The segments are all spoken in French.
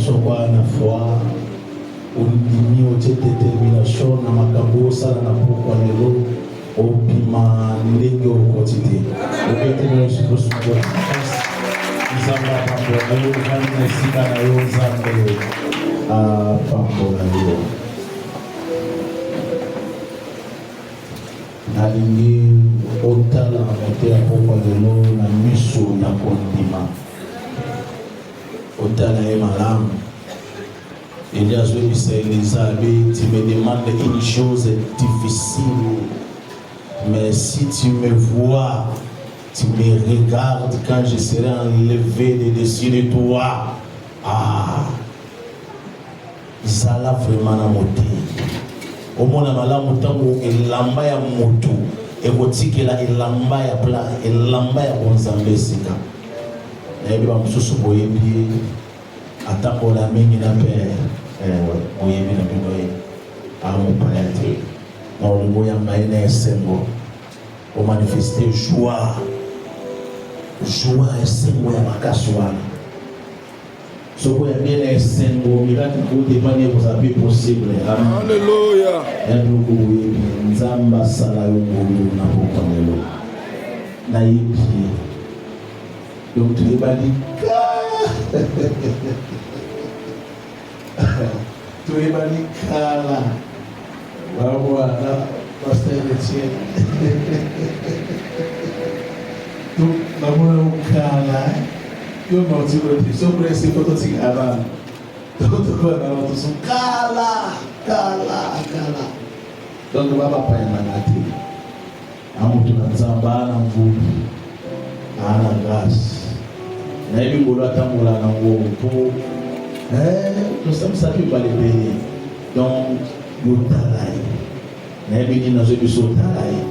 soit na foi, ondimi otie détermination na makambo osala na pourquoi lelo obima ndenge okotite obetele sikosuko nzambe apambola yo vandi na esika na yo nzambe apambola yo nalingi otala mote ya pourquoi lelo na miso ya kondima otala ye malamu. Elias Elisabeth, tu me demandes une chose difficile, mais si tu me vois, tu me regardes quand je serai enlevé de dessus de toi. Zala vraiment na moté. Au moins na malamu tango elamba ya moto, ekotikela elamba ya pla, elamba ya bonzambe sika. Na yebi ba mususu boyebi atambola mingi na père. Oyebi na bino ye amopaya te na olingo yamba ye na esengo omanifeste joie esengo ya makasi wana soko ya bien na esengo miraki kodepani ekozala mpe possible. Alleluya. Yanduku oyebi nzambe asala yo ngolu na pokamelo nayebi donc toyebali toyebani kala babwana pasteur Etienne tu babona ukala yo mauti wote so presi foto tingala toto bana watu so kala donc baba pa ngati amutu na nzamba na mvuli ana grâce na ibi ngolo atambola na ngo nous sommes salués par les pays. Donc, nous travaillons. Nous avons dit dans ce que nous travaillons.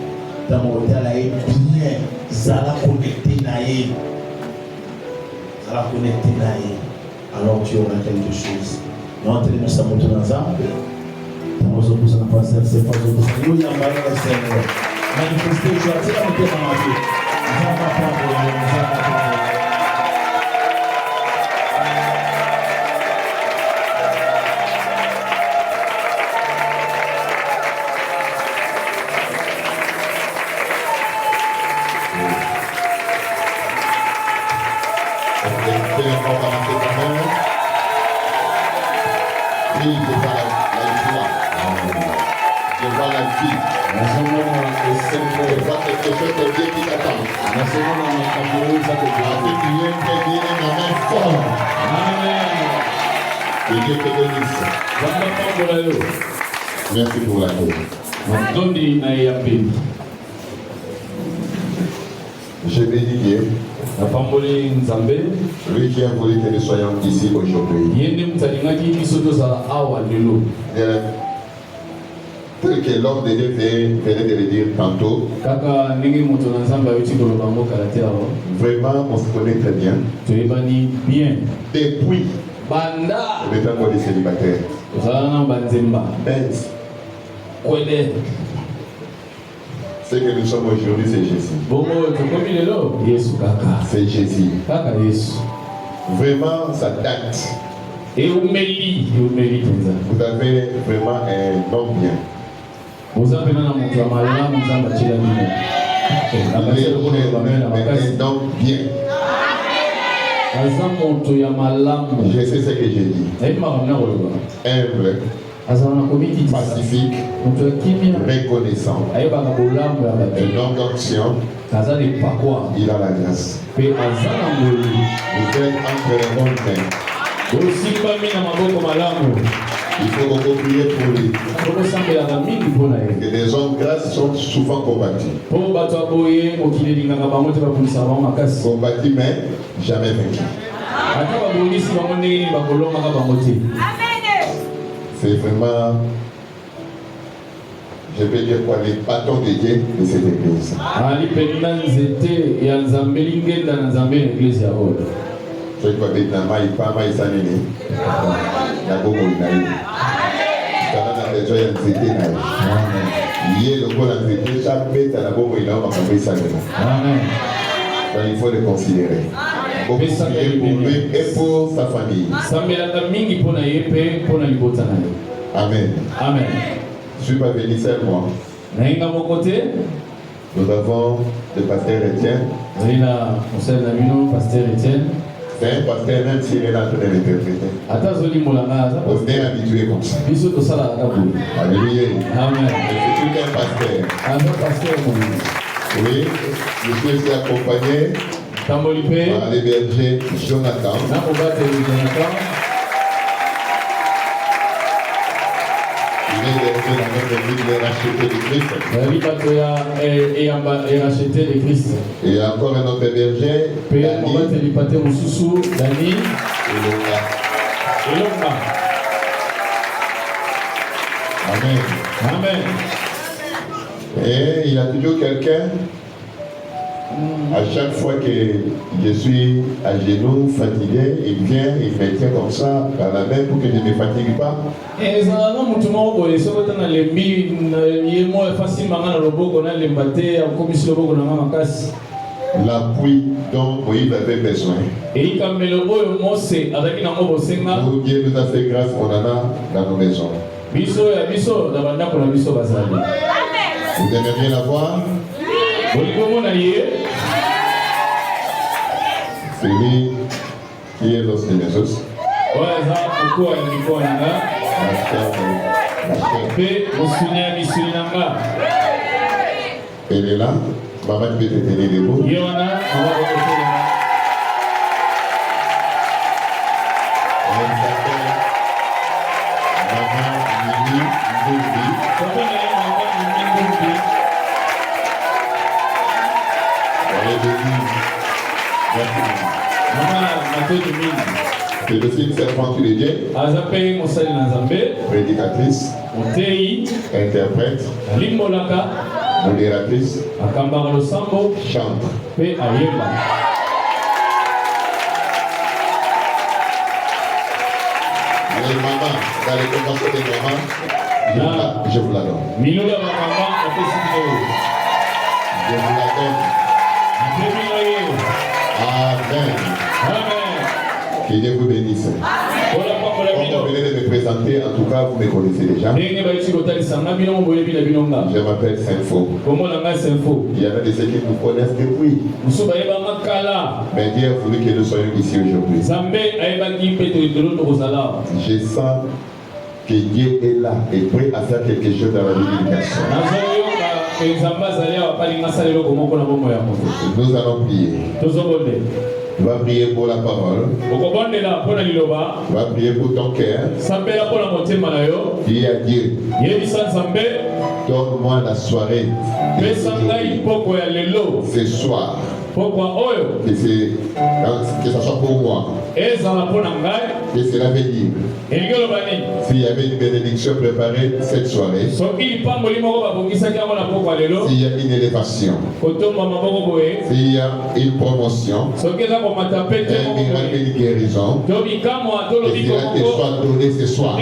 Nous travaillons bien. Zala connecté naïe. Zala connecté naïe. Alors tu auras quelque chose. Nous entraînons ça monter dans l'ensemble. Nous avons besoin de passer. C'est pas besoin de nous y embarquer le Seigneur. Manifester joie. C'est la montée dans la vie. Nous allons pas Merci pour l'accueil. Je bénis Dieu. Lui qui a voulu que nous soyons ici aujourd'hui. Tel que l'homme de Dieu venait de le dire tantôt. Vraiment, on se connaît très bien. Depuis le temps des célibataires. Ce que nous sommes aujourd'hui, c'est Jésus. C'est Jésus. Vraiment, ça date. Vous avez vraiment un homme bien. Un homme bien. Je sais ce que j'ai dit. Humble, pacifique, reconnaissant, un homme d'action. Il a la grâce. Vous êtes entre les bonnes mains. Il faut beaucoup prier pour lui. Et les hommes grâce sont souvent combattus. Combattus mais jamais vaincus. C'est vraiment, je peux dire quoi, les bâtons de Dieu de cette église. Je vais vous dire que il faut le considérer. Beaucoup prier pour lui et pour sa famille. Amen. Amen. Je ne suis pas venu seul, moi. Nous avons le pasteur Etienne. C'est un pasteur, même s'il est là en train de l'interpréter. On est habitué comme ça. Alléluia. Amen. C'est tout un pasteur. Oui, je suis aussi accompagné par les bergers Jonathan. Il est berger dans notre ville, il est racheté de Christ. Et il y a encore un autre berger, Dani. Amen. Amen. Et il y a toujours quelqu'un, à chaque fois que je suis à genoux, fatigué, il vient, il me tient comme ça, par la main pour que je ne me fatigue pas. L'appui dont Moïse avait besoin. Dieu nous a fait grâce, on en a dans nos maisons. Vous aimeriez la voir? C'est lui qui est l'os de mes os. Elle est là. Maman, tu peux te tenir debout. C'est le film Serpent tu les dieux. Prédicatrice, interprète, modératrice, chante. Pe ayemba. Les mamans, dans les conventions des mamans, je vous la donne. Je vous la donne. Amen. Que Dieu vous bénisse. Comme vous venez de me présenter, en tout cas, vous me connaissez déjà. Je m'appelle Saint-Faux. Il y en a de ceux qui nous connaissent depuis. Mais Dieu a voulu que nous soyons ici aujourd'hui. Je sens que Dieu est là et prêt à faire quelque chose dans la vie d'une personne. Nous allons prier. Tu vas prier pour la parole. Tu vas prier pour ton cœur. Dis à Dieu, donne-moi la soirée ce soir. Que ça soit pour moi. Que cela veut dire s'il y avait une bénédiction préparée cette soirée, s'il y a une élévation, s'il y a une promotion, un miracle, une guérison, que cela te soit donné ce soir.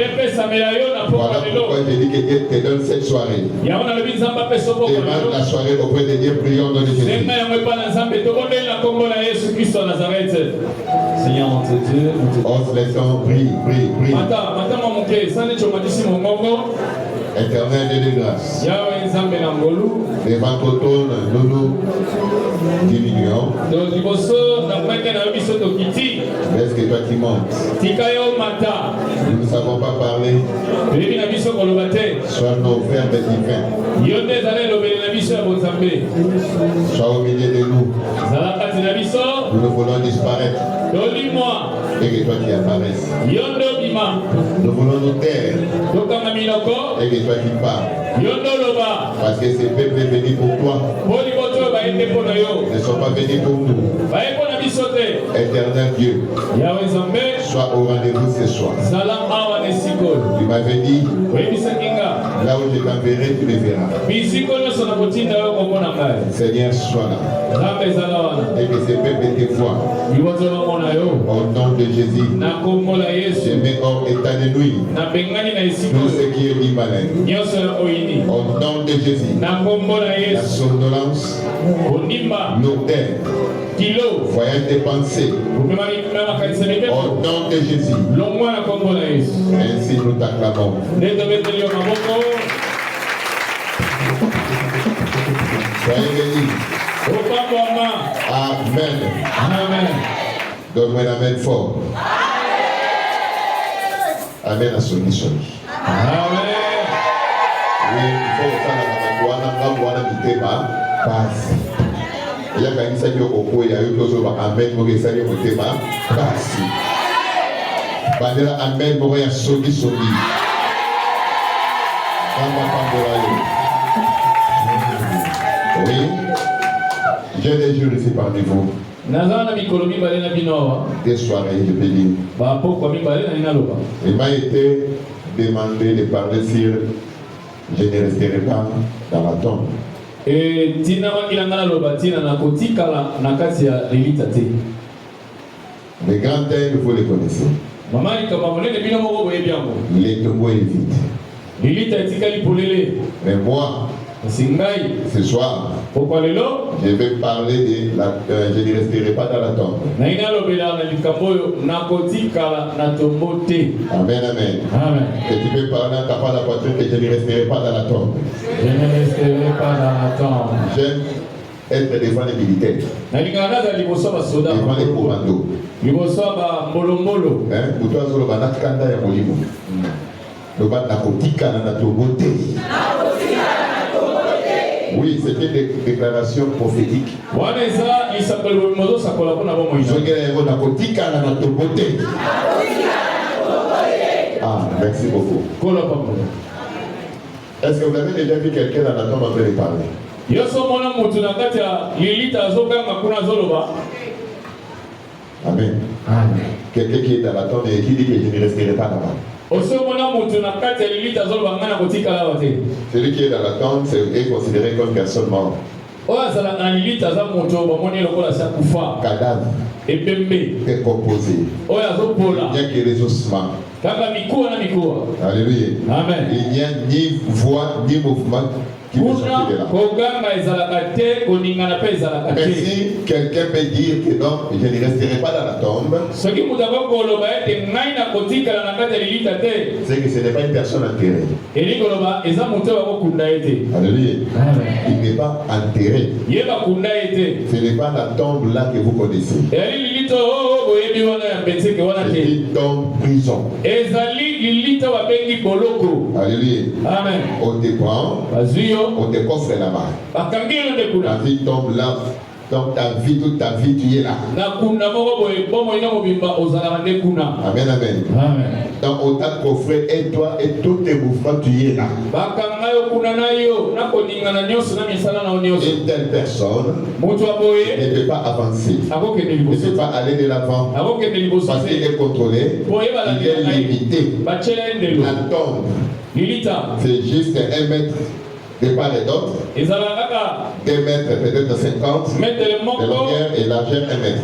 Voilà pourquoi je dis que Dieu te donne cette soirée. Demande la soirée auprès de Dieu, prions dans le Jésus. Seigneur notre Dieu, on se laisse, prie. Éternel Dieu de grâce, devant ton trône, nous nous diminuons. Laisse que toi qui montes. Nous ne savons pas parler. Sois nos verbes divins. Sois au milieu de nous. Nous ne voulons disparaître. Et que toi qui apparaisses. Nous voulons nous taire. Et que toi qui parles. Parce que ces peuples est venu pour toi. Ils ne sont pas venus pour nous. Éternel Dieu, sois au rendez-vous ce soir. Tu m'avais dit, là où je t'enverrai, tu le verras. Seigneur, sois là. Et que ces peuples te voient. Au nom de Jésus, je mets hors état de nuit tout ce qui est dit malin. Au nom de Jésus, la somnolence, lourdeur, voyage des pensées, au nom de Jésus, ainsi nous t'acclamons. Soyez bénis. Amen. Amen. Donne-moi un amen fort. Amen à son mission. Amen. Oui, il faut que ça soit il y a quand même ça qui est au cours, il y a eu toujours amen pour que ça soit au thème. Passe. Bandera amen pour que ça soit sobi. Oui. J'ai des jours ici parmi vous. Des soirées, je peux dire. Il m'a été demandé de parler sur je ne resterai pas dans la tombe. Les grands thèmes, vous les connaissez. Les tombeaux évitent. Mais moi, ce soir, je vais parler de la je ne resterai pas dans la tombe. Amen, amen. Que tu peux parler en tapant la poitrine que je ne resterai pas dans la tombe. Je ne resterai pas dans la tombe. J'aime être devant les militaires. Devant les commandos. Pour toi, c'est le banakanda et molimo. Le banakotika na tobote. Oui, c'était une déclaration prophétique. Ah, merci beaucoup. Est-ce que vous avez déjà vu quelqu'un dans la tombe en train de parler? Amen. Quelqu'un qui est dans la tombe et qui dit que je ne resterai pas là-bas. Celui qui est dans la tombe, c'est considéré comme personne morte. Cadavre décomposé. Bien que les ossements. Alléluia. Amen. Il n'y a ni voix ni mouvement qui peut sortir de là. Mais si quelqu'un peut dire que non, je ne resterai pas dans la tombe, c'est que ce n'est pas une personne enterrée. Alléluia. Il n'est pas enterré. Ce n'est pas la tombe là que vous connaissez. C'est une tombe prison. Alléluia. Amen. On te prend, on te coffre là-bas. La vie tombe là. Donc ta vie, toute ta vie, tu es là. Amen, amen. Donc on t'a coffré et toi et tous tes mouvements, tu es là. Une telle personne ne peut pas avancer, ne peut pas aller de l'avant parce qu'il est contrôlé, il est limité. La tombe, c'est juste 1 mètre de part et d'autre, 2 mètres, peut-être 50, de longueur et largeur 1 mètre.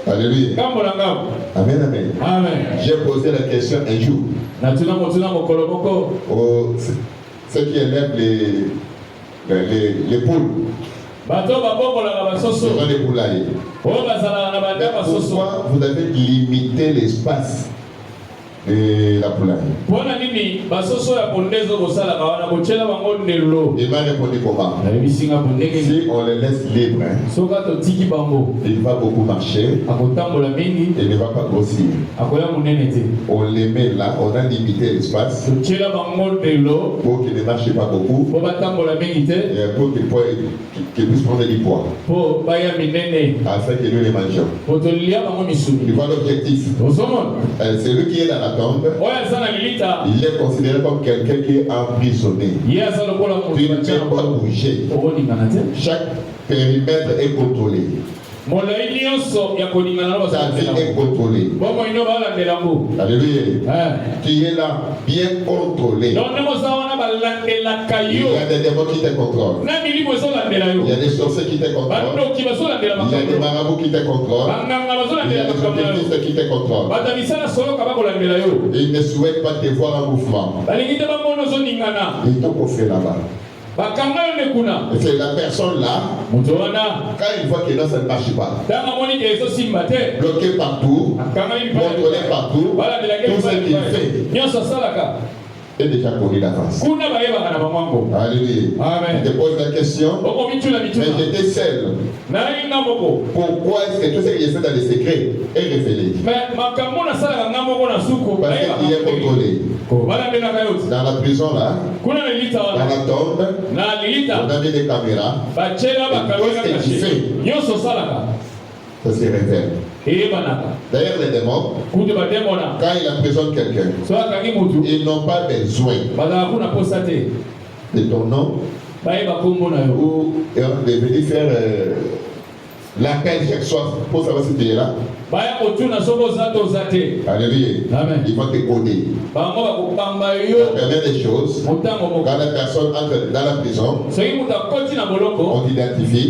Alléluia. Amen, amen. J'ai posé la question un jour ceux qui élèvent les poules. Devant les poulailles. Pourquoi vous avez limité l'espace de la poulaille? Il m'a répondu comment? Si on les laisse libres, il va beaucoup marcher, il ne va pas grossir. On les met là, on a limité l'espace pour qu'ils ne marchent pas beaucoup et pour qu'ils puissent prendre du poids afin que nous les mangeons. Tu vois l'objectif? C'est lui qui est dans la tombe, il est considéré comme quelqu'un qui est emprisonné. Tu ne peux pas bouger. périmètre est contrôlé. Ta vie est contrôlée. Alléluia. Tu es là, bien contrôlé. Il y a des démons qui te contrôlent. Il y a des sorciers qui te contrôlent. Il y a des marabouts qui te contrôlent. Il y a des spiritistes qui te contrôlent. Ils ne souhaitent pas te voir en mouvement. Ils t'ont fait là-bas. Et c'est la personne là, quand il voit que non, ça ne marche pas, bloqué partout, contrôlé partout, tout ce qu'il fait est déjà connu d'avance. Alléluia. Je te pose la question, mais j'étais seul. Pourquoi est-ce que tout ce qui est fait dans les secrets est révélé? Parce qu'il est contrôlé. Dans la prison là, dans la tombe, on a mis des caméras. Et tout ce que tu fais, ça se révèle. D'ailleurs, les démons, quand ils emprisonnent quelqu'un, ils n'ont pas besoin de ton nom ou de venir faire l'appel chaque soir pour savoir si tu es là. Alléluia. Il faut te coder. La première des choses, quand la personne entre dans la prison, on t'identifie.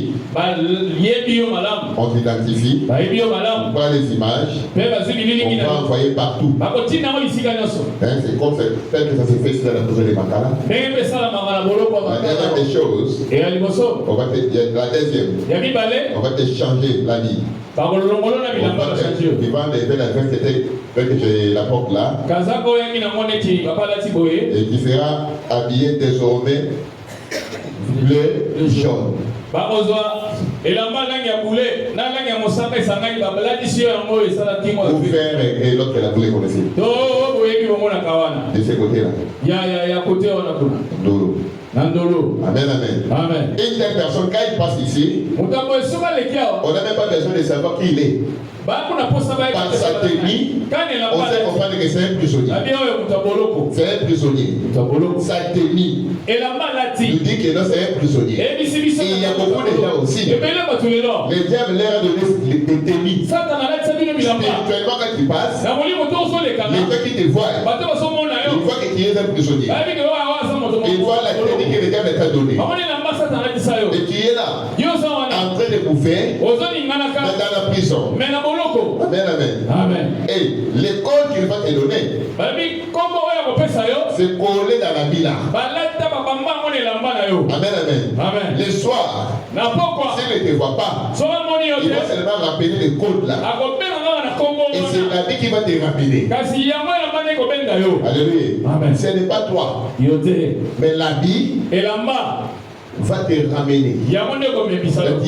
On t'identifie. On prend les images. On va envoyer partout. C'est comme tel que ça se fait dans la prison de Makala. La dernière des choses, on va te, la deuxième, on va te changer la vie. Vivant les belles adresses, c'était que j'ai la porte là. Et qui sera habillé désormais bleu, jaune. Pour faire et l'autre la voulait connaître. De ce côté-là. Nandolo. Amen, amen. Amen. Une telle personne, quand il passe ici, on n'a même pas besoin de savoir qui il est. Par sa tenue, on sait comprendre que c'est un prisonnier. C'est un prisonnier. Sa tenue nous dit que non, c'est un prisonnier. Et il y a beaucoup de gens aussi. Le diable leur a donné des tenues. Spirituellement, quand il passe, les gens qui te voient, ils voient que tu es un prisonnier. Ils voient la tenue que le diable t'a donnée. Et tu es là, en train de bouffer, dans la prison. Amen, amen. Amen. Et l'école qu'il va te donner, c'est collé dans la villa. Amen, amen. Amen. Le soir, s'il ne te voit pas, il va seulement rappeler le code là. Et c'est la vie qui va te rappeler. Alléluia. Amen. Ce n'est pas toi, mais la vie va te ramener. Tu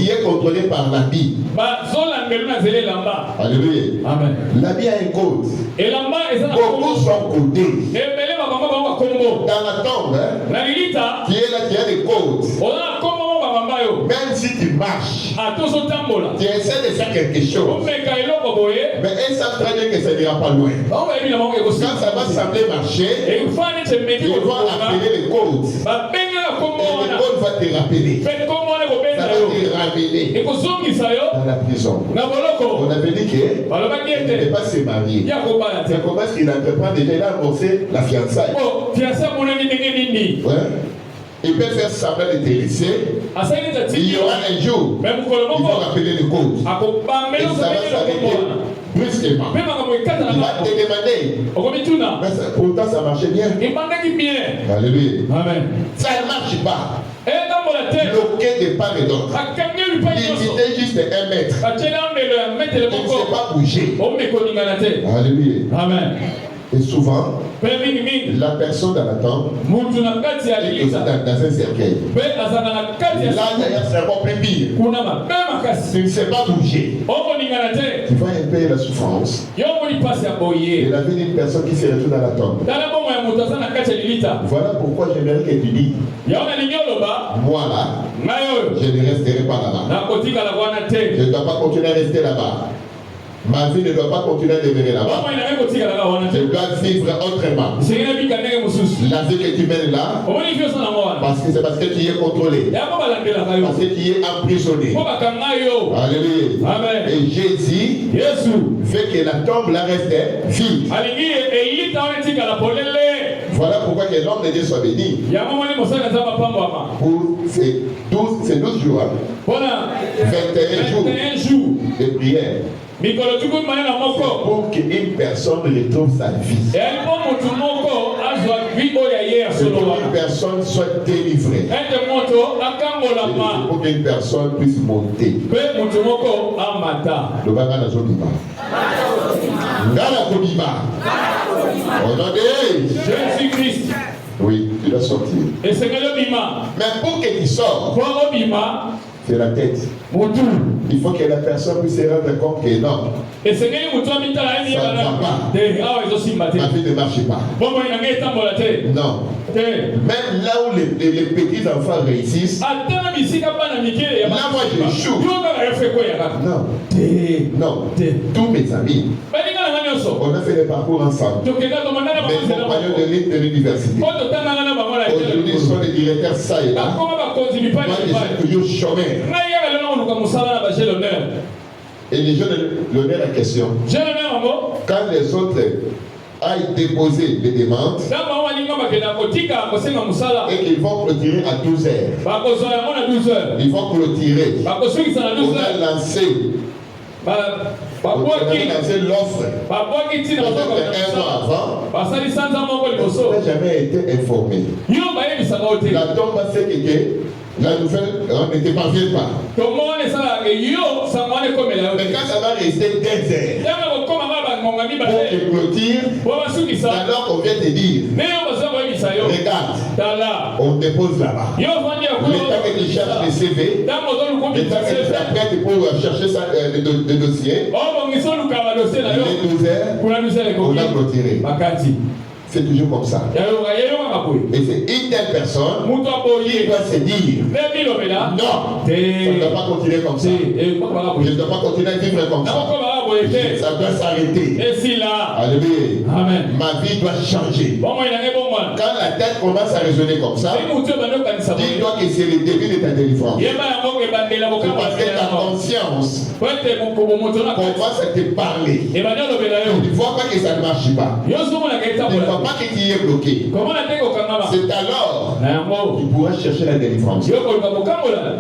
es contrôlé par l'habit. Alléluia. Amen. L'habit a un code. Beaucoup sont codés. Dans la tombe, qui est là, qui a des codes. Même si tu marches, tu essaies de faire quelque chose, mais ils savent très bien que ça n'ira pas loin. Quand ça va sembler marcher, ils vont appeler les codes. Et le code va te rappeler. Ça va te ramener dans la prison. On avait dit qu'il n'était pas se marier. C'est comment est-ce qu'il entreprend déjà, il a annoncé la fiançaille. Ouais. Il peut faire semblant de te laisser. Il y aura un jour, il va rappeler le code. Et ça va s'arrêter brusquement. Il va te demander. Mais pourtant ça marchait bien. Alléluia. Amen. Ça ne marche pas. Bloqué de part et d'autre. Limité juste 1 mètre. Il ne sait pas bouger. Alléluia. Amen. Et souvent, la personne dans la tombe est dans un cercueil. Là, d'ailleurs, c'est encore plus pire. Tu ne sais pas bouger. Tu vas un peu la souffrance. Et la vie d'une personne qui se retrouve dans la tombe. Voilà pourquoi j'aimerais que tu dis, moi là, je ne resterai pas là-bas. Je ne dois pas continuer à rester là-bas. Ma vie ne doit pas continuer à demeurer là-bas. Je dois vivre autrement. La vie que tu mènes là, c'est parce que tu es contrôlé. Parce que tu es emprisonné. Alléluia. Amen. Et Jésus fait que la tombe là reste vide. Voilà pourquoi que l'homme de Dieu soit béni. Pour ces 12 jours, 21 jours de prière. Pour qu'une personne retrouve sa vie. Pour qu'une personne soit délivrée. Pour qu'une personne puisse monter. Le bagage n'a au nom de Jésus-Christ. Oui, tu dois sortir. Mais pour que tu sortes, c'est la tête. Il faut que la personne puisse se rendre compte que non. Ça ne va pas. Ma vie ne marche pas. Non. Même là où les petits enfants réussissent, là moi je joue. Non. Non. Tous mes amis, on a fait le parcours ensemble. Mes compagnons de l'université. Aujourd'hui, ils sont les directeurs ça et là. Moi, je suis toujours chômeur. Et les jeunes, l'honneur en question, quand les autres aillent déposer des demandes et qu'ils vont clôturer à 12 heures, ils vont clôturer. On a lancé l'offre un mois avant. On n'a jamais été informé. La tombe c'est que la nouvelle, on n'était pas vieux pas. Mais quand ça va rester 15 heures pour que clôture, alors on vient te dire, regarde, on dépose là-bas. Le temps que tu cherches les CV, le temps que tu apprêtes pour chercher ça, le dossier, les 12 heures, on a clôturé. C'est toujours comme ça. Et c'est une telle personne qui doit se dire non, ça ne doit pas continuer comme ça. Je ne dois pas continuer à vivre comme ça. Ça doit s'arrêter. Alléluia. Ma vie doit changer. Quand la tête commence à raisonner comme ça, dis-toi que c'est le début de ta délivrance. C'est parce que ta conscience commence à te parler. Tu ne vois pas que ça ne marche pas. Tu ne vois pas que tu es bloqué. C'est alors que tu pourras chercher la délivrance.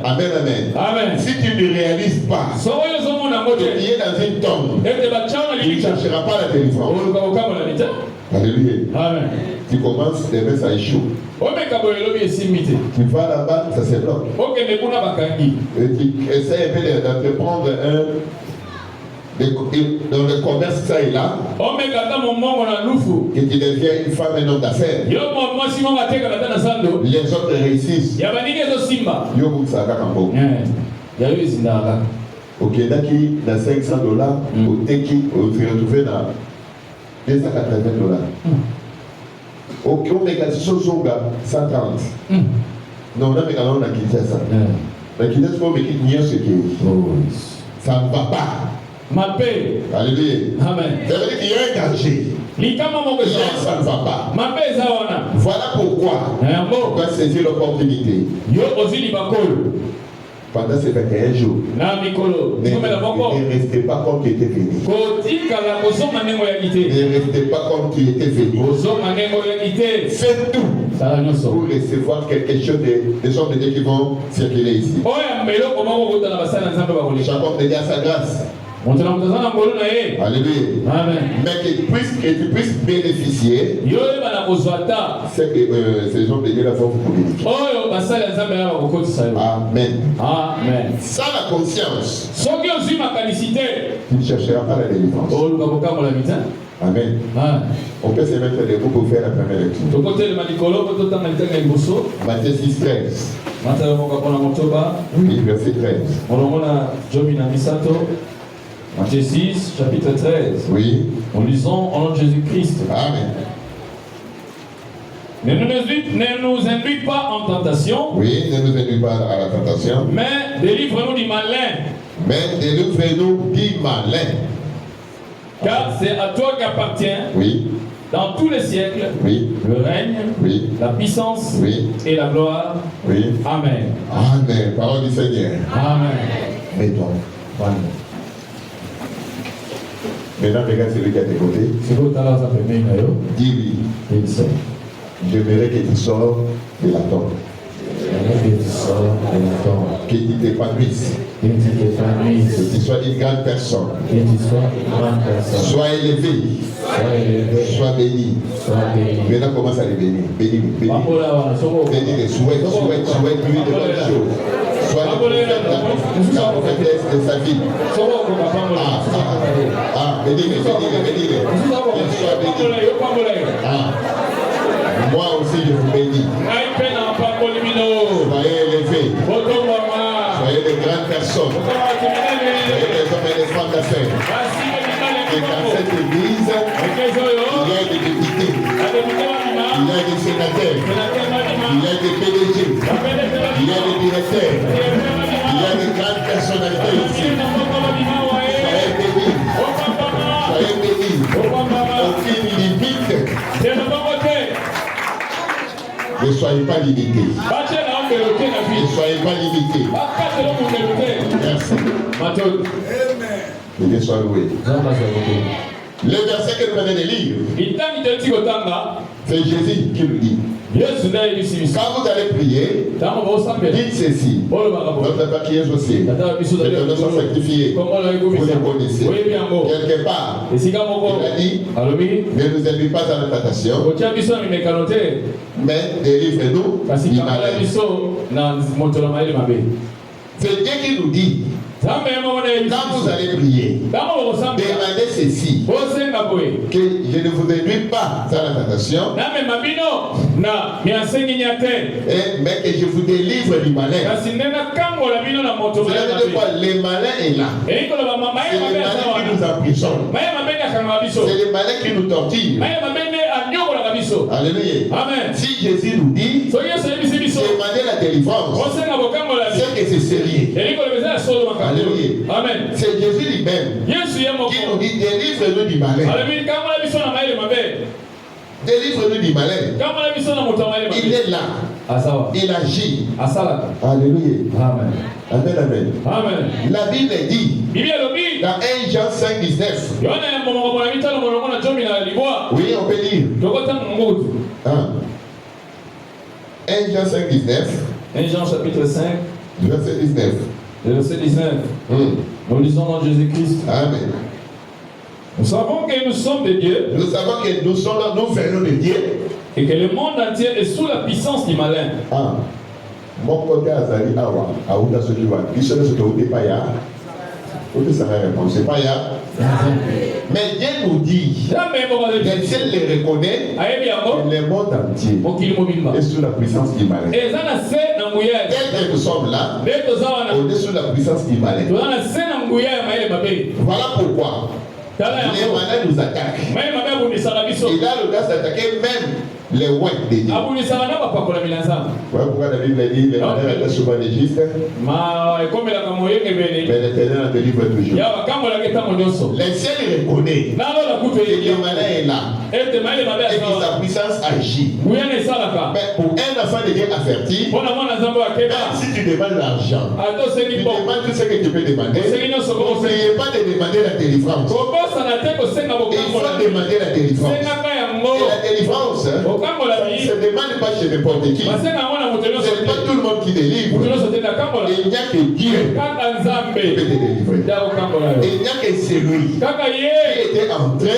Amen, amen. Si tu ne réalises pas que tu es dans une tombe, tu ne chercheras pas la délivrance. Alléluia. Amen. Tu commences, demain ça échoue. Tu vas là-bas, ça se bloque. Et tu essaies un peu d'entreprendre dans le commerce, ça et là, et tu deviens une femme, un homme d'affaires. Les autres réussissent. Ok, daki dans $500, au teki, on se retrouve dans $280. Ok, on met la chose 130. Non, on a mis la quitté ça. La quitté, c'est pour me quitter ce qui ça ne va pas. Ma paix. Alléluia. Amen. Ça veut dire qu'il y a un danger. Ça ne va pas. Voilà pourquoi on doit saisir l'opportunité. Pendant ces 21 jours, ne restez pas comme tu étais venu. Ne restez pas comme tu étais venu. Faites tout pour recevoir quelque chose des hommes de Dieu qui vont circuler ici. Chacun te dit à sa grâce. Alléluia. Mais que tu puisses bénéficier, c'est que ces hommes de Dieu la vont vous communiquer. Amen. Sans la conscience, tu ne chercheras pas la délivrance. Amen. On peut se mettre debout pour faire la première lecture. Matthieu 6:13. Oui, verset 13. Matthieu 6, chapitre 13. Oui. En lisant au nom de Jésus-Christ. Amen. Ne nous induis pas en tentation. Oui, ne nous induis pas à la tentation. Mais délivre-nous du malin. Mais délivre-nous du malin. Car c'est à toi qu'appartient, oui, dans tous les siècles, oui, le règne, oui, la puissance oui, et la gloire. oui. Amen. Amen. Parole du Seigneur. Amen. Mets-toi. Maintenant, regarde celui qui est à tes côtés. Dis-lui, j'aimerais que tu sors de la tombe. Que tu t'épanouisses. Que tu sois une grande personne. Sois élevé. Sois béni. Maintenant, commence à les bénir. Bénis-les. Bénis-les. Souhaite-lui de bonnes choses. Sois la prophétesse de sa vie. Bénis-les. Qu'il soit béni. Moi aussi, je vous bénis. Soyez élevés. Soyez de grandes personnes. Soyez des hommes et des femmes d'affaires. Et dans cette église, il y a des députés, il y a des sénateurs, il y a des PDG, il y a des directeurs, il y a des grandes personnalités ici. Soyez bénis. Soyez bénis. Aucune limite. Ne soyez pas limités. Ne soyez pas limités. Merci. Que Dieu soit loué. Le verset que nous venons de lire, c'est Jésus qui nous dit. Quand vous allez prier, dites ceci. Notre Père qui est au ciel, que ton nom soit sanctifié. Vous le connaissez. Quelque part, il a dit, ne nous induis pas dans la tentation, mais délivre-nous du malin. C'est Dieu qui nous dit. Quand vous allez prier, demandez ceci, que je ne vous induis pas dans la tentation, mais que je vous délivre du malin. Cela veut dire quoi? Le malin est là. C'est le malin qui nous emprisonne. C'est le malin qui nous torture. Alléluia. Amen. Si Jésus nous dit, demandez la délivrance, c'est que c'est sérieux. Alléluia. Amen. C'est Jésus lui-même qui nous dit délivre-nous du malin. Délivre-nous du malin. Il est là. Il agit. Alléluia. Amen. Amen, amen. Amen. La Bible dit dans 1 Jean 5, 19. Oui, on peut lire. 1 Jean 5, 19. 1 Jean chapitre 5. Verset 19. Verset 19. Nous lisons dans Jésus-Christ. Amen. Nous savons que nous sommes de Dieu. Nous savons que nous sommes là, nous venons de Dieu. Et que le monde entier est sous la puissance du malin. Mon côté Azali Awa, Aouda Sojuan, qui se ne pas ya. C'est sa réponse, c'est pas ya. Mais Dieu nous dit, que Dieu les reconnaît, le monde entier est sous la puissance du malin. Dès que nous sommes là, on est sous la puissance du malin. Voilà pourquoi les malins nous attaquent. Il a l'audace d'attaquer même les ouins de Dieu. Voilà pourquoi la Bible dit les malins étaient souvent légistes, mais l'Éternel en délivre toujours. Les ciels reconnaissent que le malin est là et que sa puissance agit. Mais pour un enfant de Dieu averti, même si tu demandes l'argent, tu demandes tout ce que tu peux demander, n'oubliez pas de demander la délivrance. Il faut demander la délivrance. Et la délivrance, ça ne se demande pas chez n'importe qui. Ce n'est pas tout le monde qui délivre. Il n'y a que Dieu qui peut te délivrer. Il n'y a que celui qui était entré et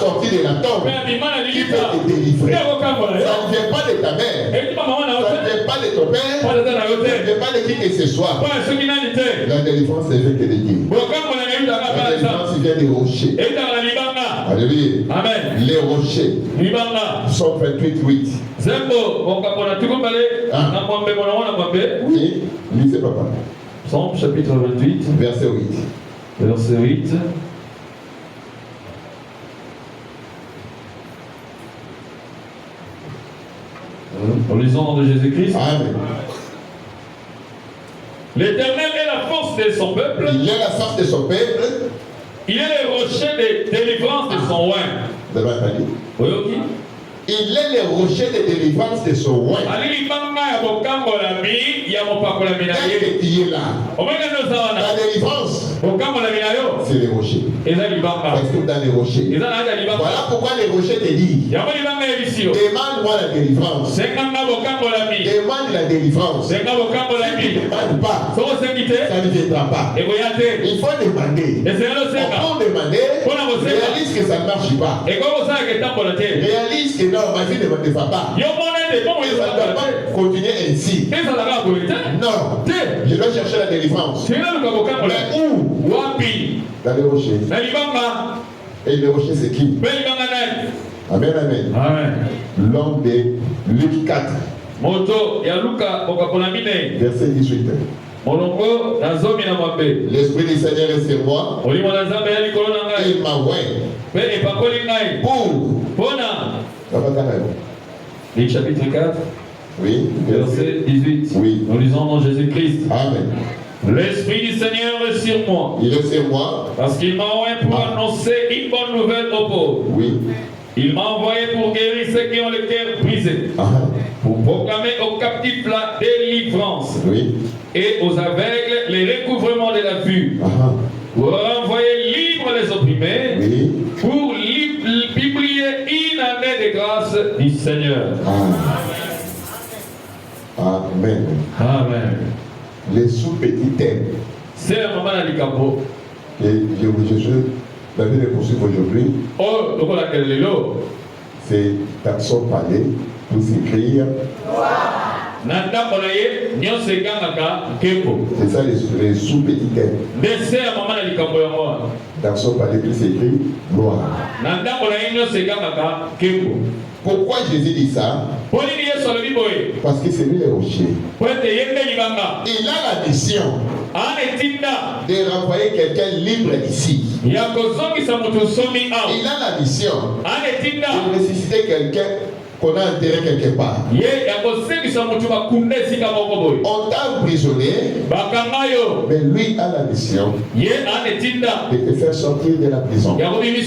sorti de la tombe qui peut te délivrer. Ça ne vient pas de ta mère. Ça ne vient pas de ton père. Ça ne vient pas de qui que ce soit. La délivrance est faite que de Dieu. La délivrance vient des rochers. Alléluia. Amen. Les rochers. Psaume 28, 8. Oui, lisez papa. Psaume chapitre 28. Verset 8. Verset 8. En lisant dans de Jésus-Christ. Amen. L'Éternel est la force de son peuple. Il est la force de son peuple. Il est le rocher de délivrance de son oin. Vous avez entendu? Oui, ok. Il est le rocher de délivrance de son oin. Qu'est-ce qui est là? La délivrance, c'est les rochers. Parce que dans les rochers. Voilà pourquoi les rochers te disent: demande-moi la délivrance. Demande la délivrance. Ne demande pas. Ça ne viendra pas. Il faut demander. Pour demander, réalise que ça ne marche pas. Réalise que non, ma vie ne va pas. Ça ne doit pas continuer ainsi. Non. Je dois chercher la délivrance. Mais où? Dans les rochers. Et les rochers, c'est qui? Amen, amen. L'homme de Luc 4. Verset 18. L'Esprit du Seigneur est sur moi. Il m'a oint. Luc chapitre 4, oui, verset 18. Oui. Nous lisons dans Jésus-Christ. Amen. L'Esprit du Seigneur est sur moi. Il est sur moi. Parce qu'il m'a envoyé pour annoncer une bonne nouvelle aux pauvres. Oui. Il m'a envoyé pour guérir ceux qui ont le cœur brisé. Pour proclamer aux captifs la délivrance. Oui. Et aux aveugles le recouvrement de la vue. Pour renvoyer libres les opprimés. Oui. Pour publier une année de grâce du Seigneur. Amen. Amen. Les sous-petits thèmes. C'est le moment de l'Ikapo. Et je la vie de poursuivre aujourd'hui. C'est d'action parler pour s'écrire. C'est ça les sous-petits thèmes. D'action parler pour s'écrire gloire. Pourquoi Jésus dit ça? Parce que c'est lui le rocher. Il a la mission de renvoyer quelqu'un libre d'ici. Il a la mission de ressusciter quelqu'un qu'on a enterré quelque part. On t'a emprisonné, mais lui a la mission de te faire sortir de la prison. Quelle que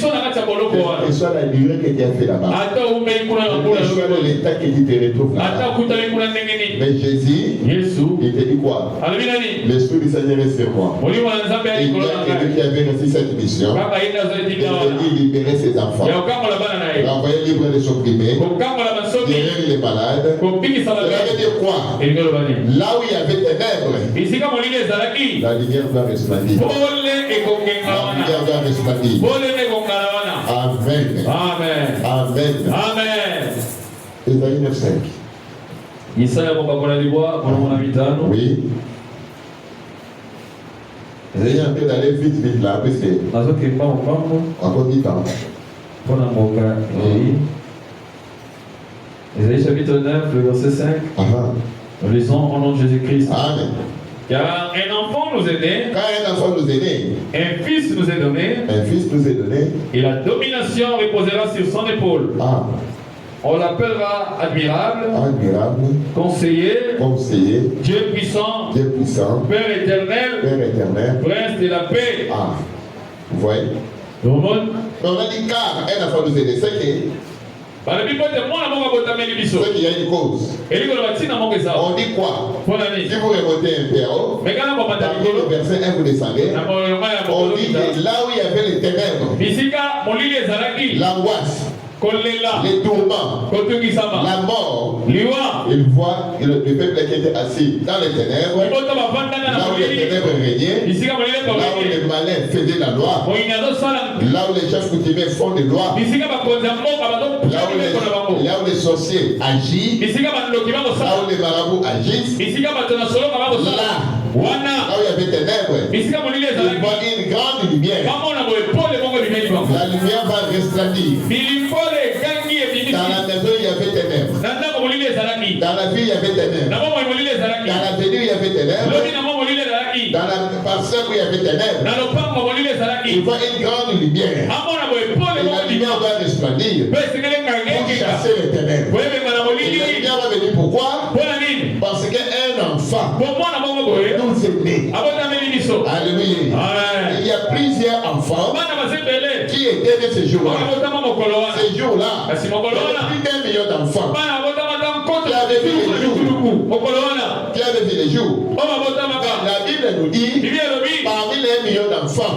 soit la durée que tu as fait là-bas, quel que soit l'état que tu te retrouves là-bas. Mais Jésus, il te dit quoi? L'Esprit du Seigneur est sur moi. Il y a quelqu'un qui avait reçu cette mission. Il dit libérer ses enfants, renvoyer libre les opprimés, guérir les malades. Ça veut dire quoi? Là où il y avait ténèbres, la lumière va resplendir. La lumière va resplendir. Amen. Amen. Amen. Amen. Ésaïe 9:5. Oui. Essayez un peu d'aller vite là, parce que encore du temps. Ésaïe chapitre 9, le verset 5. Nous lisons au nom de Jésus-Christ. Amen. Car un enfant nous est né. Quand un enfant nous est né, un fils nous est donné. Un fils nous est donné. Et la domination reposera sur son épaule. On l'appellera admirable, conseiller, Dieu puissant, Père éternel, Prince de la paix. Vous voyez? On a dit car un enfant nous est né. C'est qu'il y a une cause. On dit quoi? Si vous remontez un peu haut, dans le verset 1 vous descendez, on dit que là où il y avait les ténèbres, l'angoisse, les tourments, la mort, il voit le peuple qui était assis dans les ténèbres, là où les ténèbres régnaient, là où les malins faisaient la loi, là où les chefs coutumiers font des lois, là où les sorciers agissent, là où les marabouts agissent, là où il y avait ténèbres, il voit une grande lumière. La lumière va resplendir. Dans la maison, il y avait ténèbres. Dans la ville, il y avait ténèbres. Dans l'avenue, il y avait ténèbres. Dans la parcelle où il y avait ténèbres, il voit une grande lumière. Et la lumière va resplendir pour chasser les ténèbres. Et la lumière va venir pourquoi? Parce qu'un enfant nous est né. Alléluia. Il y a plusieurs enfants. enfants qui étaient de ce jour-là. Ce jour-là, plus d'1 million d'enfants qui avaient vu les jours. Qui avaient vu les jours. La Bible nous dit, parmi les 1 million d'enfants,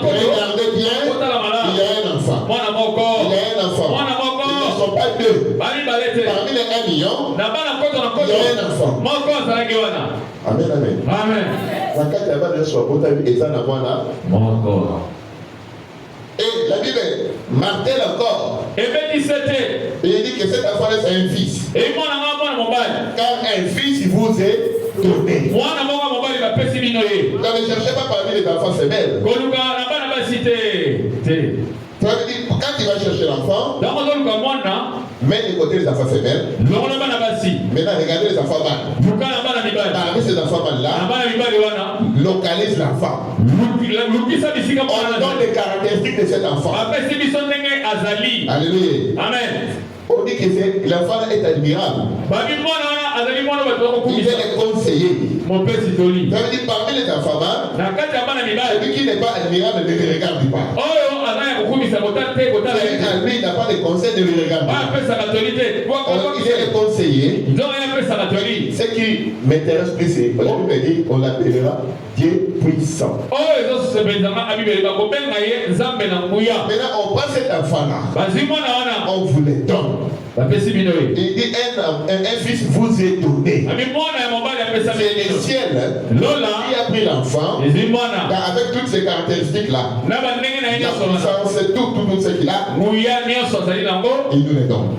regardez bien, il y a un enfant. Il y a un enfant. Ils ne sont pas deux. Parmi les 1 million, il y a un enfant. Amen, amen. Amen. Et la Bible martèle encore. Et il dit que cet enfant est un fils. Car un fils vous est donné. Donc ne cherchez pas parmi les enfants femelles. Quand tu vas chercher l'enfant, mets de côté les enfants femelles. Maintenant, regardez les enfants mâles. Parmi ces enfants mâles-là, localise l'enfant. On donne les caractéristiques de cet enfant. Alléluia. Amen. On dit que l'enfant est admirable. Il est le conseiller. Ça veut dire parmi les enfants mâles, celui qui n'est pas admirable ne le regarde pas. Celui qui n'a pas de conseil ne le regarde pas. Il est le conseiller. Ce qui m'intéresse plus, c'est on l'appellera Dieu puissant. Maintenant, on prend cet enfant-là, on vous le donne. Il dit un fils vous est donné. C'est le ciel qui a pris l'enfant avec toutes ces caractéristiques-là. La puissance, tout ce qu'il a, il nous les donne.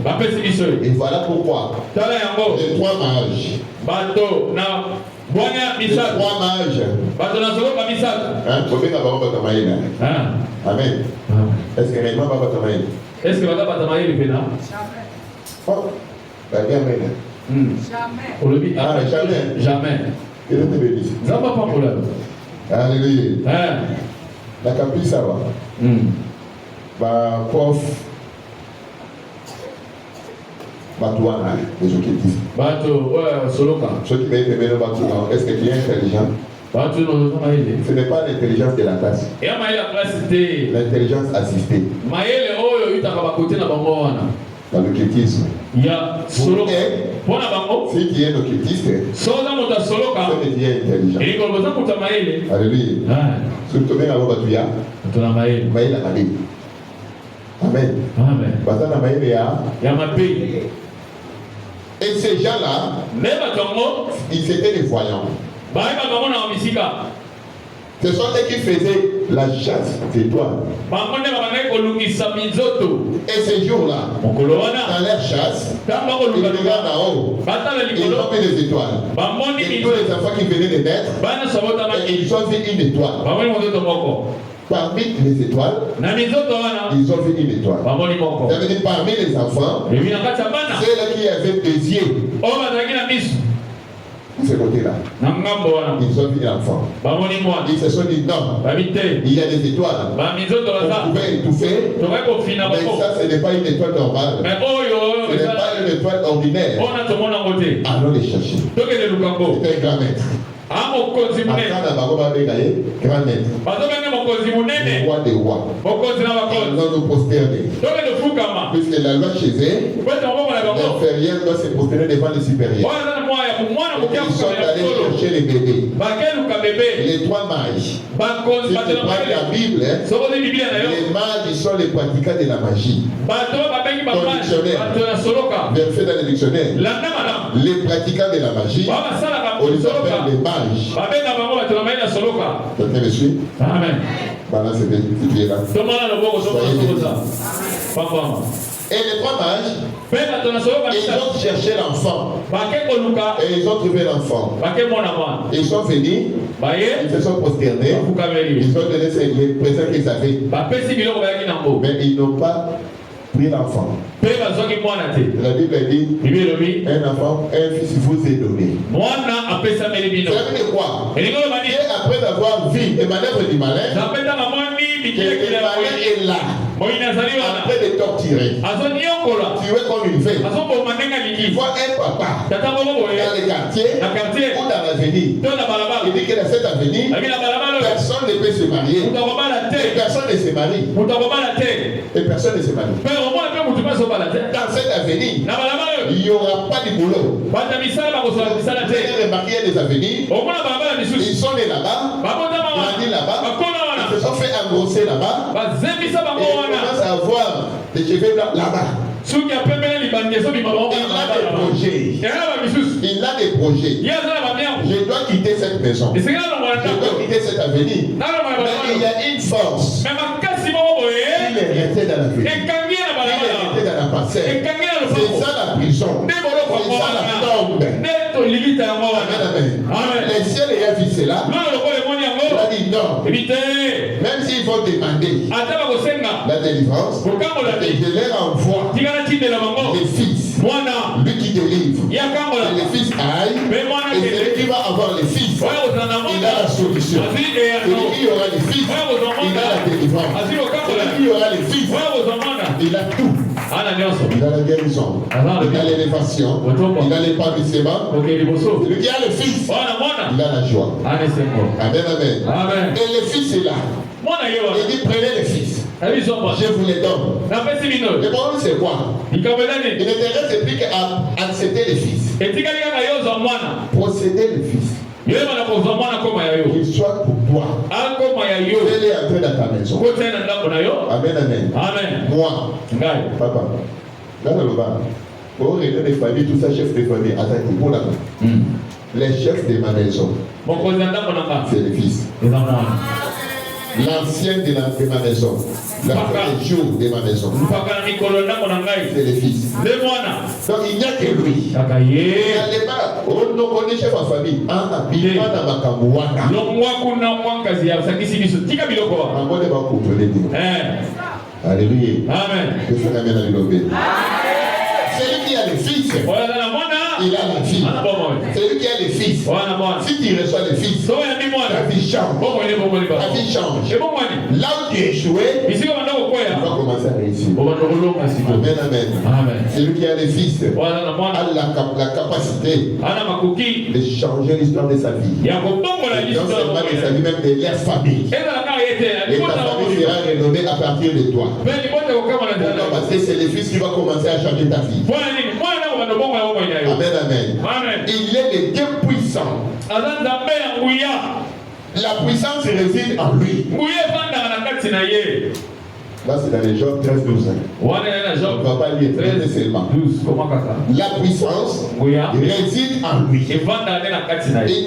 Et voilà pourquoi les 3 mages. Les 3 mages. Amen. Est-ce que réellement Baba Tamaï? Est-ce que Baba Tamaï est là? Oh, jamais. Jamais. Que Dieu te bénisse. Alléluia. La capuche, ça va. Prof. Batouana, les gens qui disent. Ceux qui m'aiment le Batouana, est-ce que tu es intelligent? Ce n'est pas l'intelligence de la classe. L'intelligence assistée. Dans l'occultisme. Si tu es un occultiste, tu es intelligent. Alléluia. Surtout bien avant Batouya. Amen. Et ces gens-là, ils étaient des voyants. Ce sont eux qui faisaient la chasse d'étoiles. Et ces jours-là, dans leur chasse, ils regardent en haut. Ils ont vu des étoiles. Et tous les enfants qui venaient de naître, ils ont vu une étoile. Parmi les étoiles, ils ont vu une étoile. Ça veut dire parmi les enfants, ceux-là qui avaient des yeux. De ce côté-là, ils ont vu l'enfant. Ils se sont dit non, il y a des étoiles. On pouvait étouffer, mais ça ce n'est pas une étoile normale. Ce n'est pas une étoile ordinaire. Allons les chercher. C'était un grand maître. Grand maître. Le roi des rois. Allons nous prosterner. Puisque la loi chez eux, l'inférieur doit se prosterner devant le supérieur. Ils sont allés chercher les bébés. Les 3 mages. Si tu prends la Bible, les mages sont les pratiquants de la magie. Ton dictionnaire, verset dans le dictionnaire, les pratiquants de la magie, on les appelle les mages. Quelqu'un me suit? Amen. Balance cette là. Et les 3 mages, ils ont cherché l'enfant. Et ils ont trouvé l'enfant. Ils sont venus, ils se sont prosternés, ils ont donné les présents qu'ils avaient. Mais ils n'ont pas pris l'enfant. La Bible dit, un enfant, un fils vous est donné. Ça veut dire quoi? Et après avoir vu les manœuvres du malin, que le malin est là, en train de torturer, tuer comme une fée. Il voit un papa dans le quartier ou dans l'avenir. Il dit que dans cette avenir, personne ne peut se marier. Et personne ne se marie. Et personne ne se marie. Dans cet avenir, il n'y aura pas de boulot. Vous avez remarqué des avenirs, ils sont nés là-bas, grandis là-bas, ils se sont fait engrosser là-bas, et ils commencent à avoir des cheveux blancs là-bas. Il a des projets. Il a des projets. Je dois quitter cette maison. Je dois quitter cet avenir. Mais il y a une force. Il est resté dans la vie. Il est resté dans la parcelle. C'est ça la prison. C'est ça la tombe. Amen. Les ciels et la vie, c'est là. Il a dit non. Même s'il faut demander la délivrance, je leur envoie les fils. Lui qui délivre. Et les fils aillent. Et celui qui va avoir les fils, il a la solution. Celui qui aura les fils, il a la délivrance. Celui qui aura les fils, il a tout. Il a la guérison, il a l'élévation, il a l'épanouissement. Celui qui a le fils, il a la joie. Amen, amen. Et le fils est là. Il dit prenez les fils. Je vous les donne. Le problème c'est quoi? Il n'intéresse plus qu'à accepter les fils. Procéder le fils. Qu'il soit pour toi. Fais-les entrer dans ta maison. Amen, amen. Moi, papa, dans le bas, pour aider les familles, tout ça, chef de famille, attendez, pour là. Les chefs de ma maison, c'est les fils. L'ancien de ma maison, le premier jour de ma maison, c'est les fils. Donc il n'y a que lui. Il n'allait pas, on est chef de famille. Alléluia. Amen. Que ça amène à l'obé. Celui qui a les fils, il a la fille. Celui qui a les fils, si tu reçois les fils, ta vie change. Ta vie change. Là où tu es échoué, tu vas commencer à réussir. Amen, amen. Celui qui a les fils a la capacité de changer l'histoire de sa vie. Non seulement de sa vie, même de leur famille. Et ta famille sera rénovée à partir de toi. Parce que c'est les fils qui vont commencer à changer ta vie. Amen, amen. Il est le Dieu puissant. La puissance réside en lui. Là, c'est dans les Job 13, 12. On ne va pas lire 13 seulement. La puissance réside en lui. Il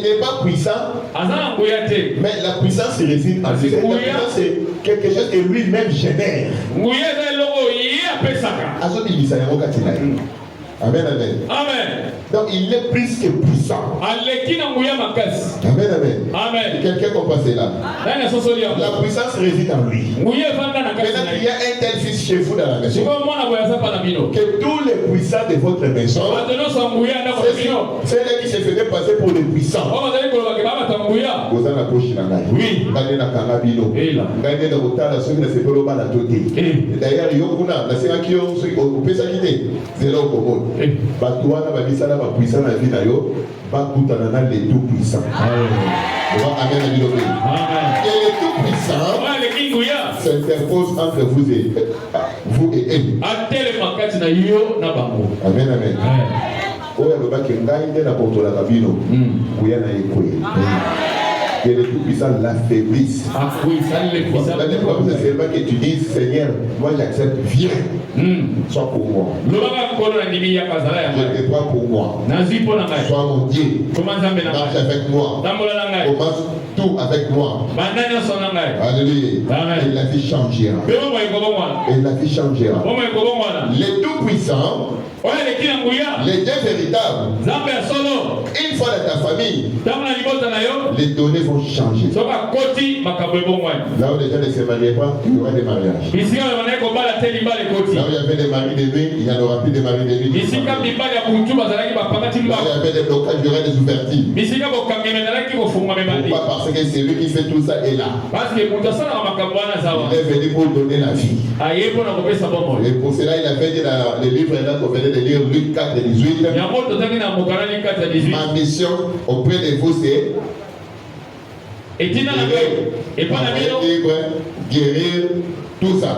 n'est pas puissant, mais la puissance réside en lui. La puissance, c'est quelque chose que lui-même génère. Amen, amen. Amen. Donc il est plus que puissant. Amen, amen. Quelqu'un comprend cela. La puissance réside en lui. Maintenant il y a un tel fils chez vous dans la maison. Que tous les puissants de votre maison, c'est là qui se faisaient passer pour les puissants. Vous avez la poche dans la oui. D'ailleurs, il y a Batouana va dire la puissance la vie d'ailleurs, Bakoutana les tout puissants. Amen. Et les tout puissants s'interposent entre vous et eux. Amen, amen. Oya le bac est na porto la cabino. Ouya na ekwe. Que les tout-puissants l'affaiblissent. Le problème, c'est seulement que tu dis, Seigneur, moi j'accepte, viens. Sois pour moi. Je te prends pour moi. Sois mon Dieu. Marche avec moi. Commence tout avec moi. Alléluia. Et la vie changera. Et la vie changera. Les tout-puissants, les dieux véritables, une fois dans ta famille, les donner faut changer. Là où les gens ne se marient pas, il y aura des mariages. Là où il y avait des maris de nuit, il n'y en aura plus de maris de nuit. Là où il y avait des blocages, il y aura des ouvertures. Pourquoi? Parce que c'est lui qui fait tout ça est là. Il est venu pour donner la vie. Et pour cela, il a fait dans les livres là qu'on venait de lire, Luc 4 et 18. Ma mission auprès de vous, c'est guérir tout ça.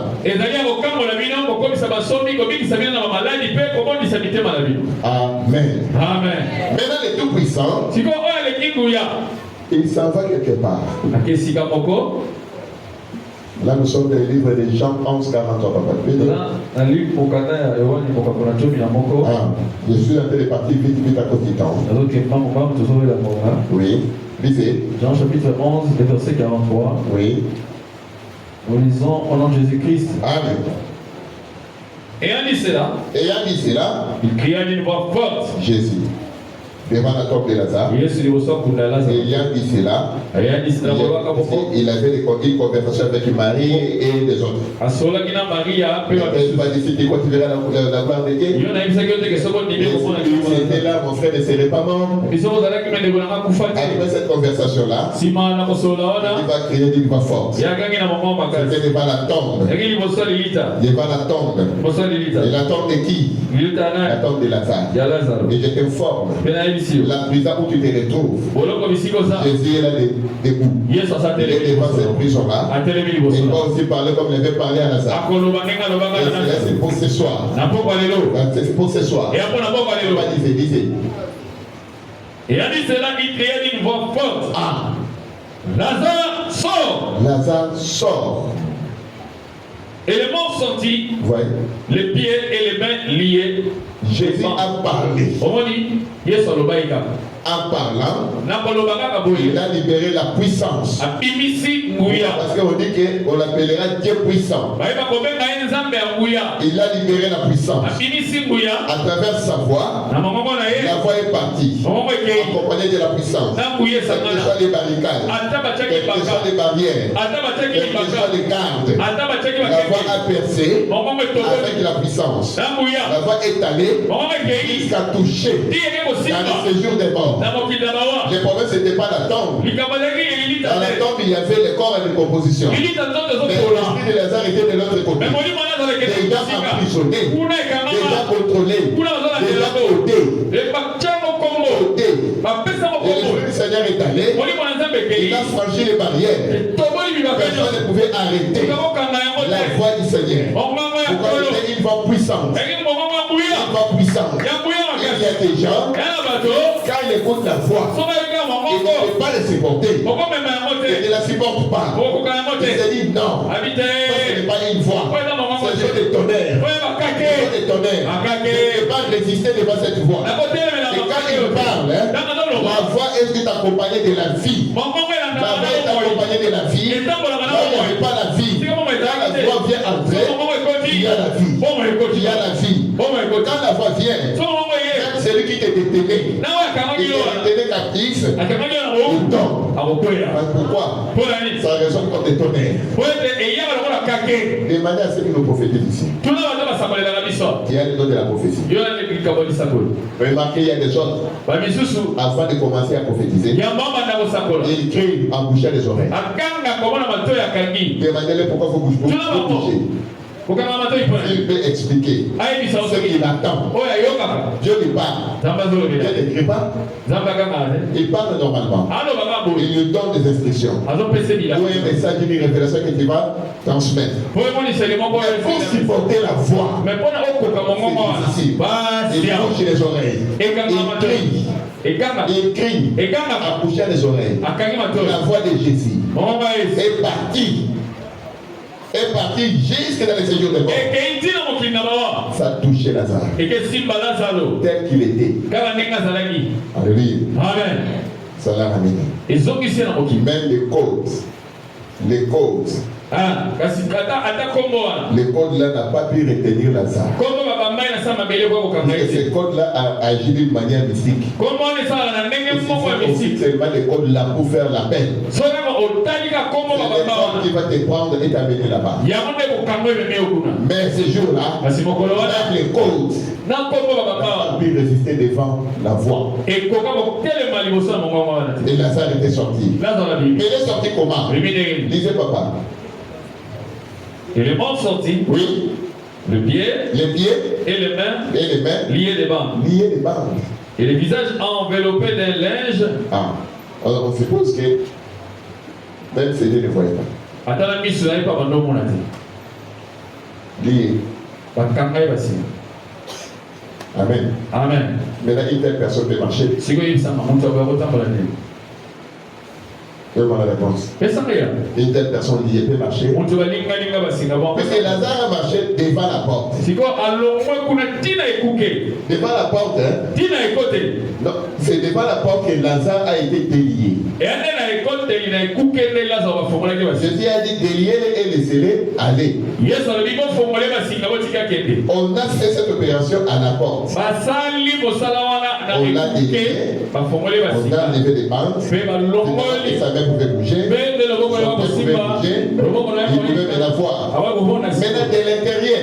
Amen. Maintenant, le Tout-Puissant, il s'en va quelque part. Là, nous sommes dans le livre de Jean 11, 43. Papa. Je suis en train de partir vite à côté du temps. Oui. Lisez. Jean chapitre 11, verset 43. Oui. Nous lisons au nom de Jésus-Christ. Amen. Ayant dit cela, il cria d'une voix forte. Jésus, devant la tombe de Lazare, ayant dit cela, il avait une conversation avec Marie et les autres. Il m'a dit, c'était quoi, tu verras la gloire de Dieu? C'était là, mon frère ne serait pas mort. Après cette conversation-là, il va crier d'une voix forte. C'était devant la tombe. Devant la tombe. Et la tombe de qui? La tombe de Lazare. Et je t'informe, la prison où tu te retrouves, Jésus est là debout. Il est devant cette prison-là. Et il va aussi parler comme il avait parlé à Lazare. C'est pour ce soir. C'est pour ce soir. Et a dit cela, il criait d'une voix forte. Lazare, sort! Lazare, sort! Et les morts sortis, les pieds et les mains liés. Jésus a parlé. En parlant, il a libéré la puissance. Parce qu'on dit qu'on l'appellera Dieu puissant. Il a libéré la puissance. À travers sa voix, la voix est partie. Accompagnée de la puissance. Quelles que soient les barricades, quelles que soient les barrières, quelles que soient les gardes, la voix a percé avec la puissance. La voix est allée jusqu'à toucher dans le séjour des morts. Le problème, ce n'était pas la tombe. Dans la tombe, il y avait les corps en décomposition. Mais l'esprit de Lazare était de l'autre côté. Déjà emprisonné, déjà contrôlé, déjà codé. Et l'esprit du Seigneur est allé. Il a franchi les barrières. Personne ne pouvait arrêter la voix du Seigneur. Pourquoi c'était une voix puissante? Une voix puissante. Il y a des gens, quand ils écoutent la voix, ils ne peuvent pas les supporter. Ils ne la supportent pas. Ils se disent non, ça ce n'est pas une voix. C'est un des tonnerres. Des tonnerres. Ils ne peuvent pas résister devant cette voix. Et quand ils parlent, la voix est accompagnée de la vie. La voix est accompagnée de la vie. Là où il n'y avait pas la vie, quand la voix vient entrer, il y a la vie. Il y a la vie. Quand la voix vient, c'est lui qui te détenait. Il te retenait captif. Il tombe. Pourquoi? Ça résonne comme des tonnerres. Demandez à ceux qui nous prophétisent ici. Il y a les dons de la prophétie. Remarquez, il y a des autres. Avant de commencer à prophétiser, ils crient en bouchant les oreilles. Demandez-le pourquoi vous bougez. Il peut expliquer ce qu'il attend. Dieu lui parle. Dieu n'écrit pas. Il parle normalement. Il lui donne des instructions. Ou un message, une révélation que tu vas transmettre. Mais pour supporter la voix, c'est difficile. Il bouge les oreilles. Il crie en bouchant les oreilles. La voix de Jésus est partie. Est parti jusque dans les séjours de mort. Ça a touché Lazare. Tel qu'il était. Alléluia. Amen. Salam amen. Même les côtes. Les côtes. Le code là n'a pas pu retenir Lazare. Ces codes là a agi d'une manière mystique. aussi seulement l'école là pour faire la peine. C'est l'école qui va te prendre et t'amener là-bas. Mais ce jour-là, même les côtes n'a pu résister devant la voix. Et Lazare était sorti. Mais il est sorti comment? Lisez papa. Et les membres sortis. Oui. Les pieds et les mains liés des bandes. Et les visages enveloppés d'un linge. Ah, alors on suppose que même Seigneur ne voyait pas. Lié. Amen. Maintenant, une telle personne peut marcher. Quelle est la réponse? Une telle personne liée peut marcher. Parce que Lazare a marché devant la porte. Devant la porte, hein? Non, c'est devant la porte que Lazare a été délié. Jésus a dit délier et laissez-les aller. On a fait cette opération à la porte. On l'a délié. On a enlevé des bandes. Et sa mère pouvait bouger. Il pouvait même la voir. Maintenant de l'intérieur,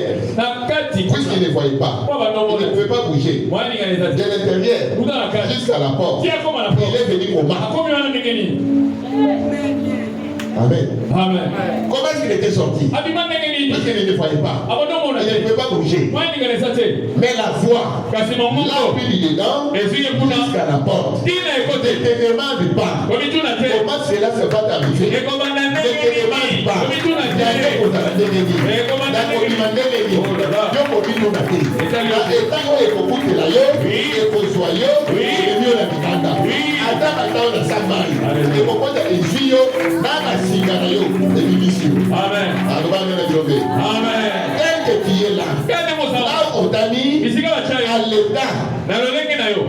puisqu'il ne voyait pas, il ne pouvait pas bouger. De l'intérieur jusqu'à la porte, il est venu au marque. Amen. Comment est-ce qu'il était sorti? Parce qu'il ne voyait pas. Il ne pouvait pas bouger. Mais la voix, là où il est dedans, jusqu'à la porte, l'éternellement du pas. Comment cela se va t'arriver? L'éternellement du pas. Tel que tu es là, là où on t'a mis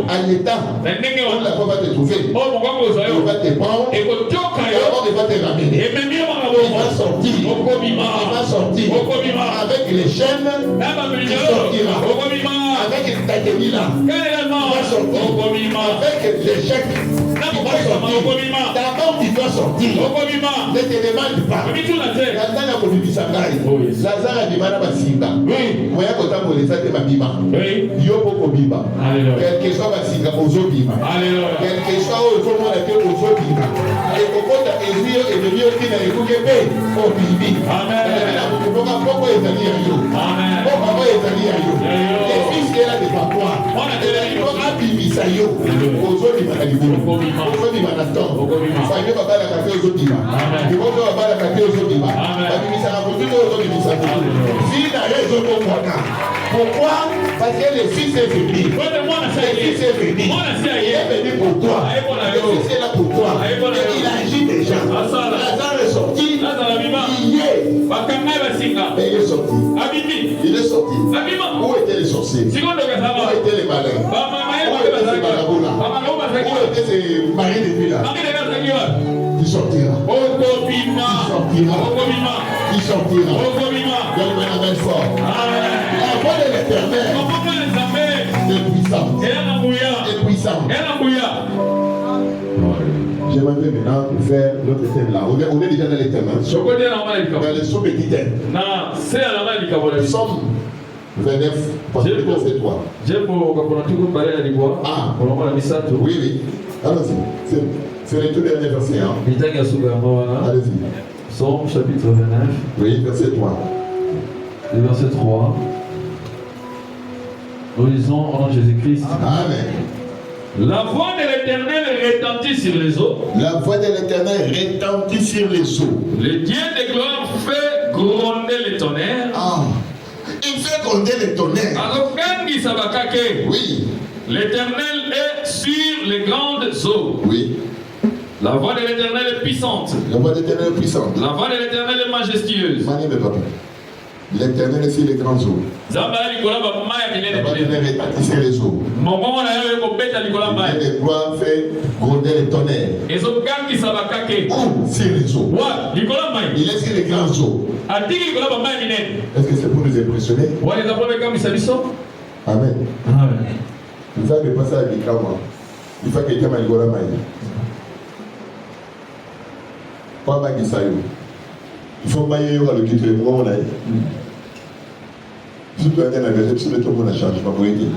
à l'état, on la va te trouver. On va te prendre et on va te ramener. Il va sortir avec les chaînes. Il sortira avec ta tenue là. Il va sortir avec les chèques. D'abord tu dois sortir. Ne te demande pas. Lazare a kobimisa ngai. Lazare a demandé basinga. Moya kotambolesa te babima. Yo poko bima. Quel que soit basinga ozo bima. Quel que soit ozo mona te ozo bima. Et kokota ezio et le mieux qui n'a écouté pe o bibi. Amen. Na kutoka poko ezali yo. Amen. Poko ezali yo. Les fils qui là de papa. On a tellement pas bimisa yo. Ozo bima na libulu. Ozo bima na temps. Faye baba la café ozo bima. Amen. Ozo baba la café ozo bima. Pourquoi? Parce que le Fils est venu. Le Fils est venu. Il est venu pour toi. Le Fils est là pour toi. Et il agit déjà. Lazare est sorti. Il est sorti. Il est sorti. Où étaient les sorciers? Où étaient les malins? Où étaient ces marabouts-là? Où étaient ces maris de nuit là? Il sortira. Il sortira. Donne-moi la main fort. La voix de l'Éternel est puissante. J'aimerais maintenant faire l'autre thème là. On est déjà dans les thèmes. Dans les sous petits thèmes. Somme 29, verset 3. Ah, oui. Allons-y. C'est le tout dernier verset. Allez-y. Psaume chapitre 29. Oui, verset 3. Le verset 3. Nous lisons au nom de Jésus-Christ. Amen. La voix de l'Éternel retentit sur les eaux. La voix de l'Éternel retentit sur les eaux. Le Dieu de gloire fait gronder le tonnerre. Ah, il fait gronder le tonnerre. Oui. L'Éternel est sur les grandes eaux. Oui. La voix de l'Éternel est puissante. La voix de l'Éternel est puissante. La voix de l'Éternel est majestueuse. L'Éternel est sur les grandes eaux. La voix de l'Éternel est sur les eaux. Le gloire fait gronder le tonnerre. Où? Sur les eaux. Il est sur les grandes eaux. Est-ce que c'est pour nous impressionner? Amen. Vous avez passé à Bikama. Il faut que quelqu'un m'a dit voilà maï. Pas ma guisayo. Il faut mailler le quitter le moment là. Si tu as un avis, si tu as un changement pour aider.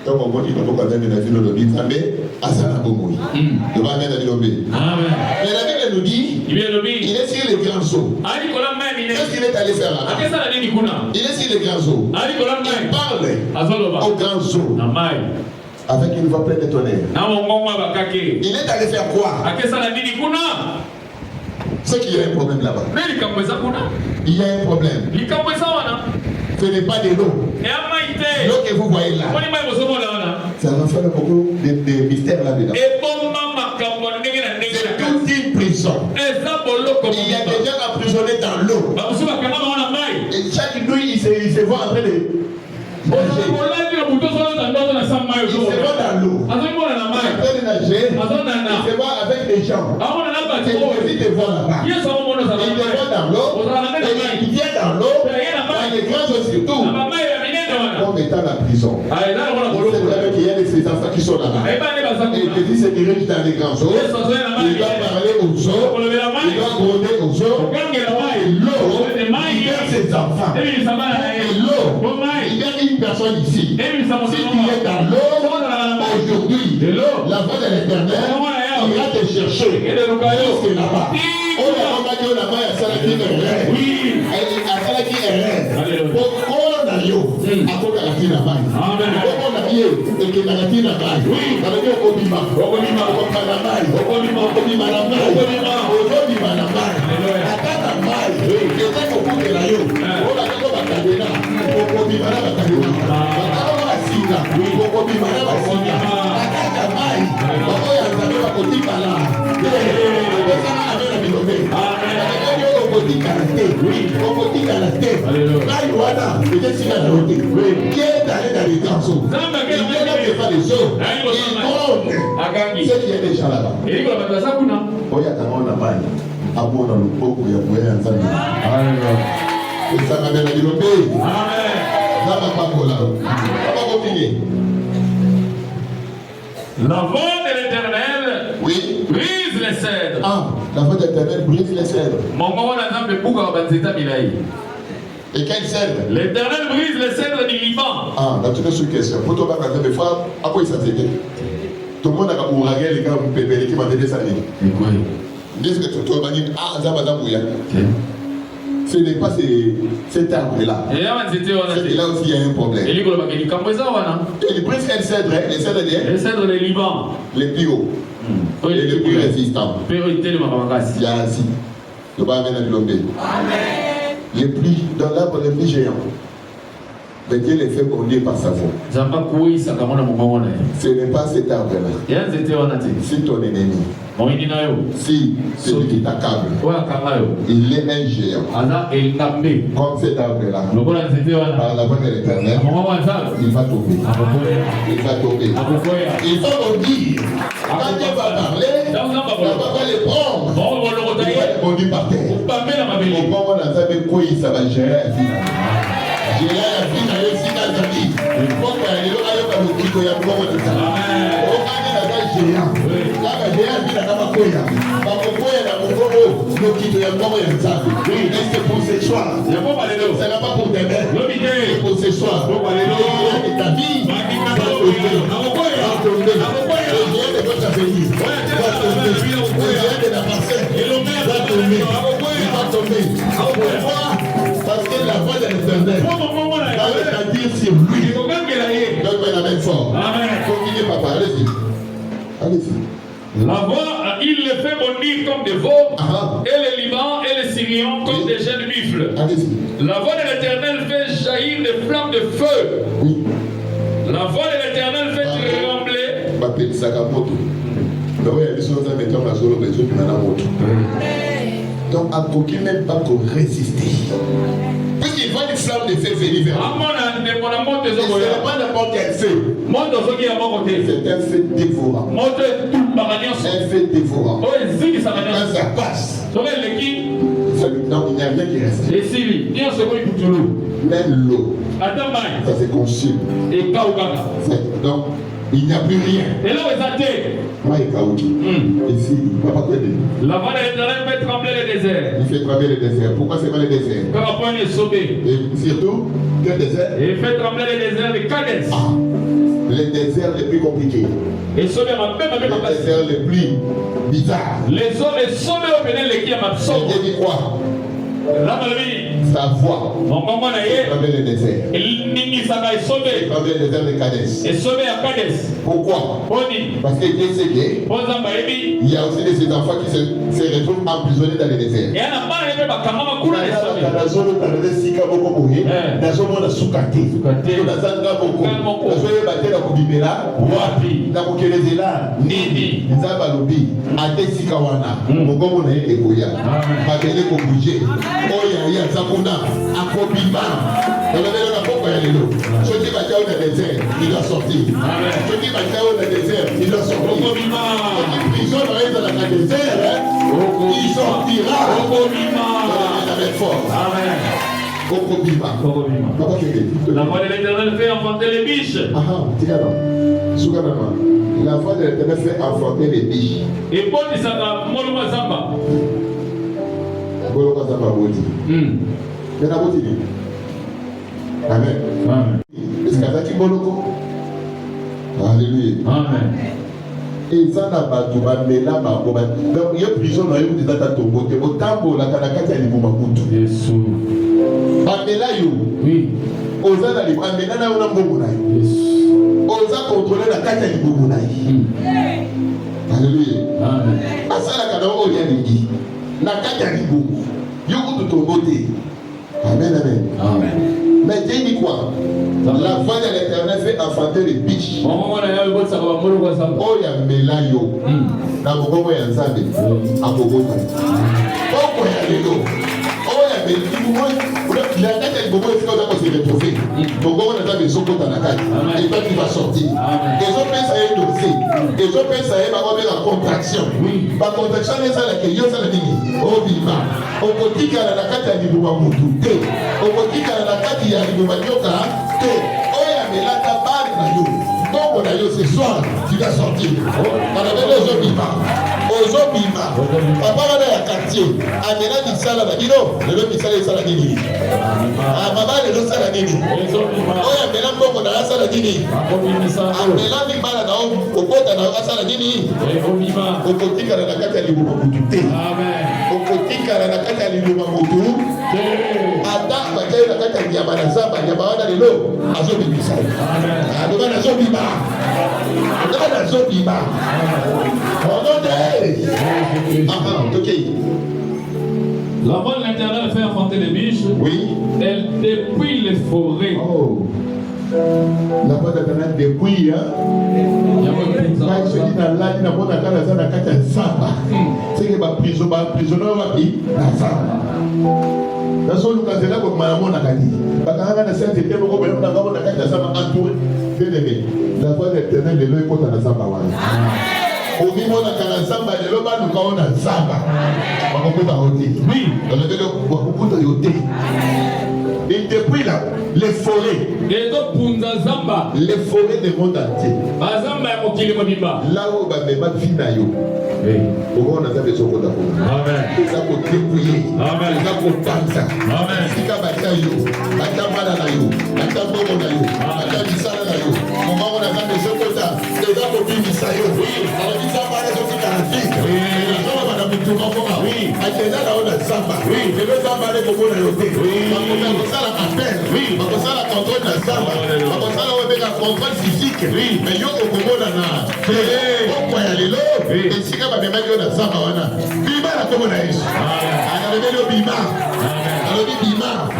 Donc on dit qu'on peut faire une vie de l'obé, mais à ça la bombe. De va mettre dans l'obé. Amen. Mais la Bible nous dit, il est sur les grands eaux. Qu'est-ce qu'il est allé faire là? Il est sur les grands eaux. Il parle aux grands eaux. Avec une voix pleine de tonnerre. Il est allé faire quoi? C'est qu'il y a un problème là-bas. Il y a un problème. Ce n'est pas de l'eau. L'eau que vous voyez là. Ça va faire beaucoup de mystères là-dedans. C'est toute une prison. Il y a des gens emprisonnés dans l'eau. Et chaque nuit, ils se voient en train de manger. Ils se voient dans l'eau. En train de nager. Ils se voient avec des gens. Et ils te voient là-bas. Ils te voient dans l'eau. Et ils viennent dans l'eau. Dans les grands eaux surtout. Comme étant la prison. C'est vrai qu'il y a des enfants qui sont là-bas. Et Jésus se dirige dans les grands eaux. Il doit parler aux eaux. Il doit gronder aux eaux. Et l'eau, il garde ses enfants. Et l'eau, il garde une personne ici. Si tu es dans l'eau, aujourd'hui, la voix de l'Éternel, il va te chercher. Jusque là-bas. On a dit là-bas, il y a ça qui est vrai. Oui. Il y a ça qui est vrai. On a dit, à quoi la fille là-bas. On a dit, et que la fille là-bas. Oui. On a dit, au Bima. Au Bima. Au Bima. Au Bima. Au Bima. Au Bima. Ataka mai. C'était au bout de la yo. On a dit, on va t'aider là. Au Bima. On va t'aider là. On va t'aider là. Au Bima. On va t'aider là. Ataka mai. On va t'aider là. Au Bima. Qui est allé dans les grands eaux? Il ne pas les eaux. Il ce qui est déjà là-bas. Oh, il y a ta main là-bas. À mon dans le pot, il y a boué un samedi. Et ça m'a bien dit le pays. Ça va pas pour là. Ça va continuer. La voix de l'Éternel brise les cèdres. Ah, la voix de l'Éternel brise les cèdres. Et quel cèdre? L'Éternel brise les cèdres du Liban. Ah, là, tu es sur question. Pour toi, des fois, à quoi il s'attendait? Tout le monde a ouragan, les gars, vous pépez, qui m'a donné ça. Dis que tu vas dire, ah, ça va dans ce n'est pas cet arbre-là. Et là aussi, il y a un problème. Et il brise quel cèdre? Les cèdres des? Les cèdres des Liban. Les plus hauts. Et les plus résistants. Il y a ainsi. Je vais amener le lobé. Les plus, dans l'arbre les plus géants. Mais Dieu les fait bondir par sa voix. Ce n'est pas cet arbre-là. Si ton ennemi, si celui qui t'accable, il est un géant. Comme cet arbre-là, par la voix de l'Éternel, il va tomber. Il va tomber. Il va bondir. Quand Dieu va parler, la voix va les prendre. Il va les bondir par terre. Au moment où on a fait quoi, ça va gérer la vie. Gérer la vie dans les signes d'amis. Il faut que les gens aillent dans le kiko ya mkomo de ça. Au kani na ga géant. Kama géant vit na kama koya. Kama koya na mkomo le kiko ya mkomo ya ça. Et c'est pour ce soir. Ça va pas pour demain. C'est pour ce soir. Et ta vie va tomber. Va tomber. Le géant de votre avenir va tomber. Le géant de la parcelle va tomber. Il va tomber. Pourquoi? Parce que la voix de l'Éternel va le dire sur lui. Donne-moi la main fort. Continuez, papa. Allez-y. Allez-y. La voix, il les fait bondir comme des veaux, et les Libans et les Syriens comme des jeunes buffles. Allez-y. La voix de l'Éternel fait jaillir des flammes de feu. Oui. La voix de l'Éternel fait trembler. M'appelle Sakamoto. Donc, il y a des choses à mettre dans solo, mais tout le monde. Donc, à aucun même pas pour résister. Puisqu'il voit une flamme de feu venir vers lui. Ce n'est pas n'importe quel feu. C'est un feu dévorant. Un feu dévorant. Quand ça passe, non, il n'y a rien qui reste. Même l'eau, ça se consume. Donc, Il n'y a plus rien. Et là, vous êtes. Ici, la voix de l'Éternel fait trembler le désert. Il fait trembler le désert. Pourquoi c'est pas le désert? Par rapport à une sauvée. Et surtout, quel désert? Et il fait trembler le désert de Kadès. Ah, les déserts les plus compliqués. Et sauver ma même les déserts les plus bizarres. Les sauver au Bénin, les qui a ma sauve. Il dit quoi? Sa voix. Trembler le désert. Trembler le désert de Kadès. Et sauver à Kadès. Pourquoi? Parce que Dieu sait qu'il y a aussi des enfants qui se retrouvent emprisonnés dans le désert. Il doit sortir. Ceux qui va dans le désert, il doit sortir. Ceux qui prison dans le désert, il sortira. Avec force. La voix de l'Éternel fait enfanter les biches. La voix de l'Éternel fait enfanter les biches. Et bon, il s'en va, Moloma Zamba. Moloma Zamba, Bodi. Amen. Amen. Est-ce qu'il y a qui boloko? Alléluia. Amen. Et ça n'a pas tout mais là donc il y a prison dans une des dates tombote au tambo la kanakati ali bumakutu. Yesu. Bamela yo. Oui. Oza na li bamela na una mbogo na yo. Yesu. Oza contrôler la kati ali mbogo na yo. Alléluia. Amen. Asala kana o ya lingi. Na kati ali mbogo. Yo kutu tombote. Amen, amen. Amen. Mais Dieu dit quoi? La voix de l'Éternel fait enfanter les biches. Oh, ya melayo. Na bogo ya nzambe. Abogo. Pourquoi ya lelo? Oh, ya melayo. La tête est bogo est quand on se retrouver. Bogo on a des sokos dans la cage. Et toi tu vas sortir. Les autres pensent à être dosé. Les autres pensent à être avoir la contraction. La contraction est ça la que yo ça la dingi. Oh bima. Okotika na kati ya libuma mutu te. Okotika na kati ya libuma nyoka te. Oya melata bari na yo. Donc on a yo ce soir, tu vas sortir. On avait les obima. Ozobima. Papa va dans le quartier. Amena misala na dino. Le misala est sala dini. Ah baba le sala dini. Oya mela mbongo na sala dini. Amela ni bala na okota na sala dini. Okotika na kati ya libuma mutu te. Amen. Okotika na kati ya libuma mutu te. Ata bakay na kati ya nyama na zamba nyama wana lelo azobimisa. Amen. Adobana azobima. Adobana azobima. La voix de l'Éternel fait enfanter les biches. Oui. Elle dépouille les forêts. Oh. La voix de l'Éternel dépouille. C'est que ma prisonnier va dire la zamba. La seule occasion là comme maman n'a pas dit. Parce que quand on a cette étape, on va dans la carte de zamba entouré. La voix de l'Éternel de l'œil contre la zamba. Au niveau de la zamba, les lobas nous avons la zamba. Oui. Dans le vélo, beaucoup de yoté. Et depuis là, les forêts. Les forêts du monde entier. Là où on vie na yo. On a fait ce qu'on a fait. Amen. Ça pour dépouiller. Amen. Ça pour danser. Amen. Si ka bata yo, bata mala na yo, bata bobo na yo, bata bisala na yo. On va on a fait ce qu'on a. Les gens pour vivre ça yo. Oui. On dit ça par les autres garanties. Oui. On va dans tout moment. Oui. À déjà là on a samba. Oui. Je veux samba les bobo na yo. Oui. On ça la appel. Oui. On ça la contrôle na samba. On ça la on fait la contrôle physique. Oui. Mais yo au bobo na. Pourquoi y aller là? Et si ka ba même yo na samba wana. Bima la comme na Yesu. Ana rebelo bima. Alors bima.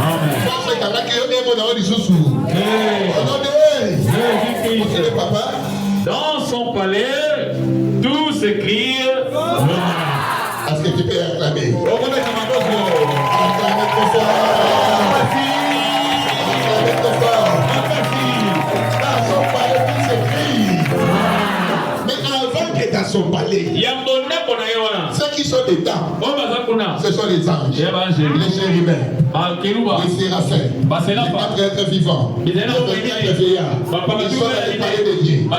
Force ka la que yo emo na odi susu. Papa. Dans son palais, tout s'écrie. Est-ce que tu peux acclamer? Acclamez trop fort. Acclamez trop fort. Dans son palais, tout s'écrit. Mais avant que dans son palais, ceux qui sont dedans, ce sont sont les anges, les chérubins, les séraphins, les 4 êtres vivants, les 24 vieillards. Ils sont dans les palais de Dieu. Ils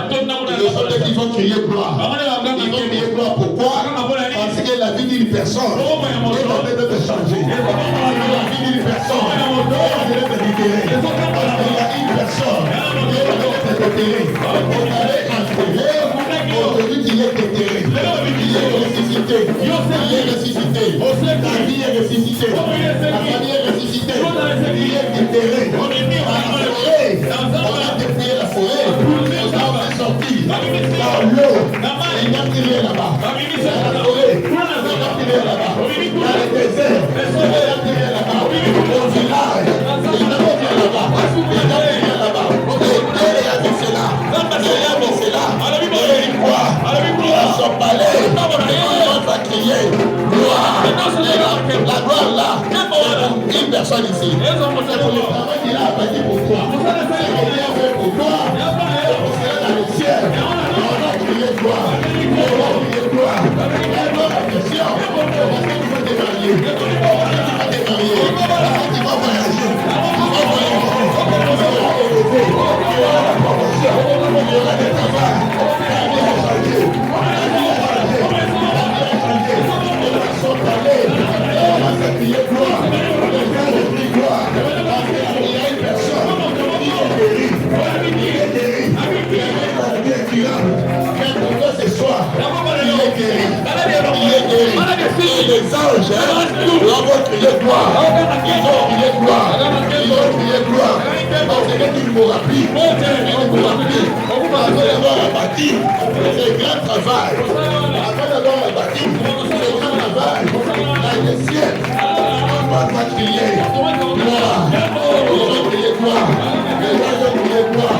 sont ceux qui vont crier gloire. Ils vont crier gloire. Pourquoi? Parce que la vie d'une personne est en train de changer. La vie d'une personne est en train de libérer. Parce qu'il y a une personne qui est en train de déterrer. On avait enterré. Aujourd'hui, il est déterré. Il est ressuscité. Il est ressuscité. La vie est ressuscitée. La famille est ressuscitée. Il est déterré. On a dépouillé la forêt. On a fait sortir dans l'eau. Il n'y a plus rien là-bas. Dans la forêt. Il n'y a plus rien là-bas. Dans le désert. Il n'y a plus rien là-bas. Au village. Il n'y a plus rien là-bas. Il n'y a plus rien là-bas. Il a mis cela. Il a mis cela. Dans son palais. On va crier gloire. La gloire là. Une personne ici. C'est pour le travail qu'il a bâti pour toi. C'est ce qu'il a fait pour toi. On sera dans le ciel. On va crier gloire. On va crier gloire. La gloire à question. Parce que tu vas te marier. Tu vas voyager. Tu vas voyager. Tu auras la promotion. Tu auras le travail. La vie a changé. La vie a changé. La vie a changé. On va s'en parler. On va se crier gloire. Les gens le crient gloire. Parce qu'il y a une personne qui est guérie. Il est guéri. Il est incurable. Même pour toi ce soir, il est guéri. Il est guéri. Et les anges, ils vont crier gloire. Ils vont crier gloire. Ils vont crier gloire. Parce que tu ne mourras plus. Tu ne mourras plus. Après d'avoir abattu, c'est grand travail. Après d'avoir abattu, c'est grand travail. Dans le ciel, on va crier gloire. Ils vont crier gloire. Les gens vont crier gloire.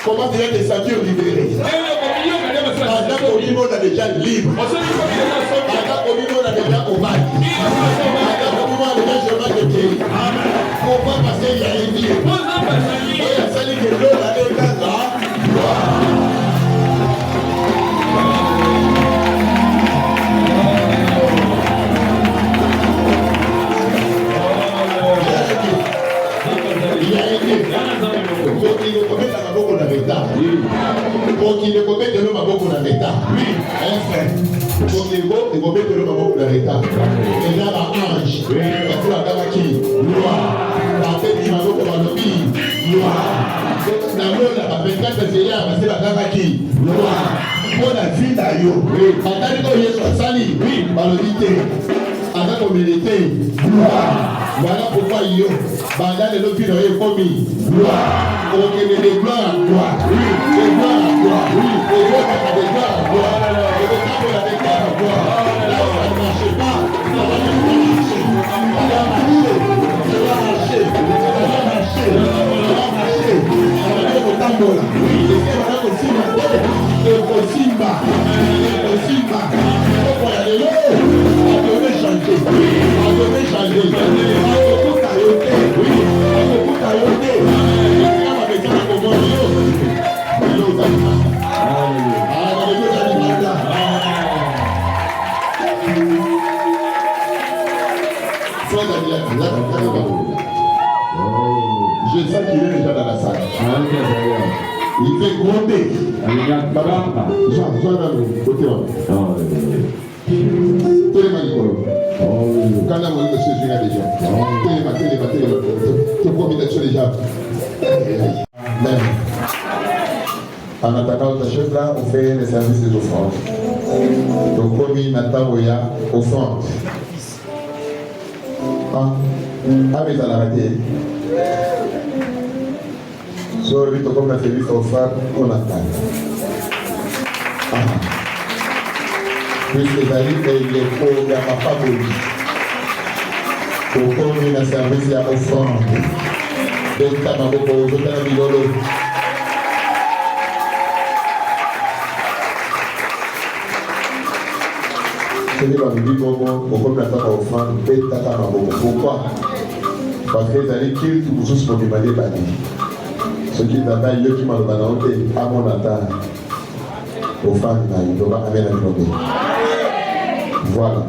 Comment dirait des ceintures libérées? Pendant qu'au niveau on a déjà libre. Pendant qu'au niveau on a déjà combats. Pendant qu'au niveau on a déjà chemin de Dieu. Pourquoi? Parce qu'il y a une vie. Il y a celle qui est l'eau, la lèvre, la pour qu'il ne commette de l'homme à beaucoup dans l'État. Oui. Un frère. Pour qu'il ne commette de l'homme à beaucoup dans l'État. Et là, l'ange. Oui. Et pour la dame qui. Gloire. La fête qui m'a beaucoup dans le pays. Gloire. Dans l'eau, la 24 vieillards, c'est la dame qui. Gloire. Pour la vie d'ailleurs. Oui. En tant que Dieu soit sali. Oui. Par le vité. En aza komilite. Voilà pourquoi yo banda le lopino est commis. Ok, mais des gloires, gloire. Oui, des gloires, gloire. Oui, des gloires, des gloires, gloire. Et le temps de la déclare, gloire. Là où ça ne marche pas, ça va marcher. Ça va marcher. Ça va marcher. Ça va marcher. Ça va marcher. Ça va être au tambola. Oui, et c'est voilà que Simba. Et Simba. Et Simba. Donc voilà, les lots. On devait changer. On devait changer. On je sens qu'il est déjà dans la salle. Il fait gronder. Jean, dans le côté. Téléma Nicolo. Quand la monnaie de ce sujet déjà. Téléma. Tu promets d'être déjà. Amen. En attaquant ta chef là, on fait les services des offrandes. Donc, promis, Nataboya, offrande. Ah, mais ça l'a raté. Sur le but, comme la service offrande, on attend. Puisque David il est pour la papa Boli. Pour qu'on ait un service à offrande. Donc, ta maman, pour vous donner un bilolo. C'est lui qui m'a dit pourquoi tu as offrande, et ta maman. Pourquoi? Parce que David qu'il tout pour ce qu'il m'a dit. Ce qui est là, il qui m'a demandé à mon attaque. Offrande, il doit amener la journée. Voilà.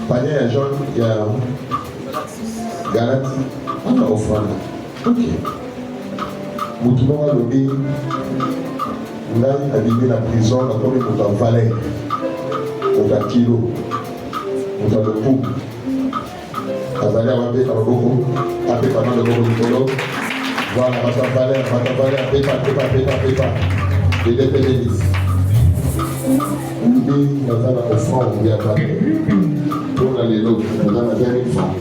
Panier à jaune, il y a Galate, on a offrande. Ok. Moutouma a donné, on a habité la prison, on a donné pour un valet, pour un kilo, pour un pou. Azali a mabé dans le beaucoup, après pas mal de beaucoup. Voilà, Matavaler, pépa. Il est béni. Oui, nous avons un enfant, on vient pas. Pour aller l'autre, nous avons un enfant.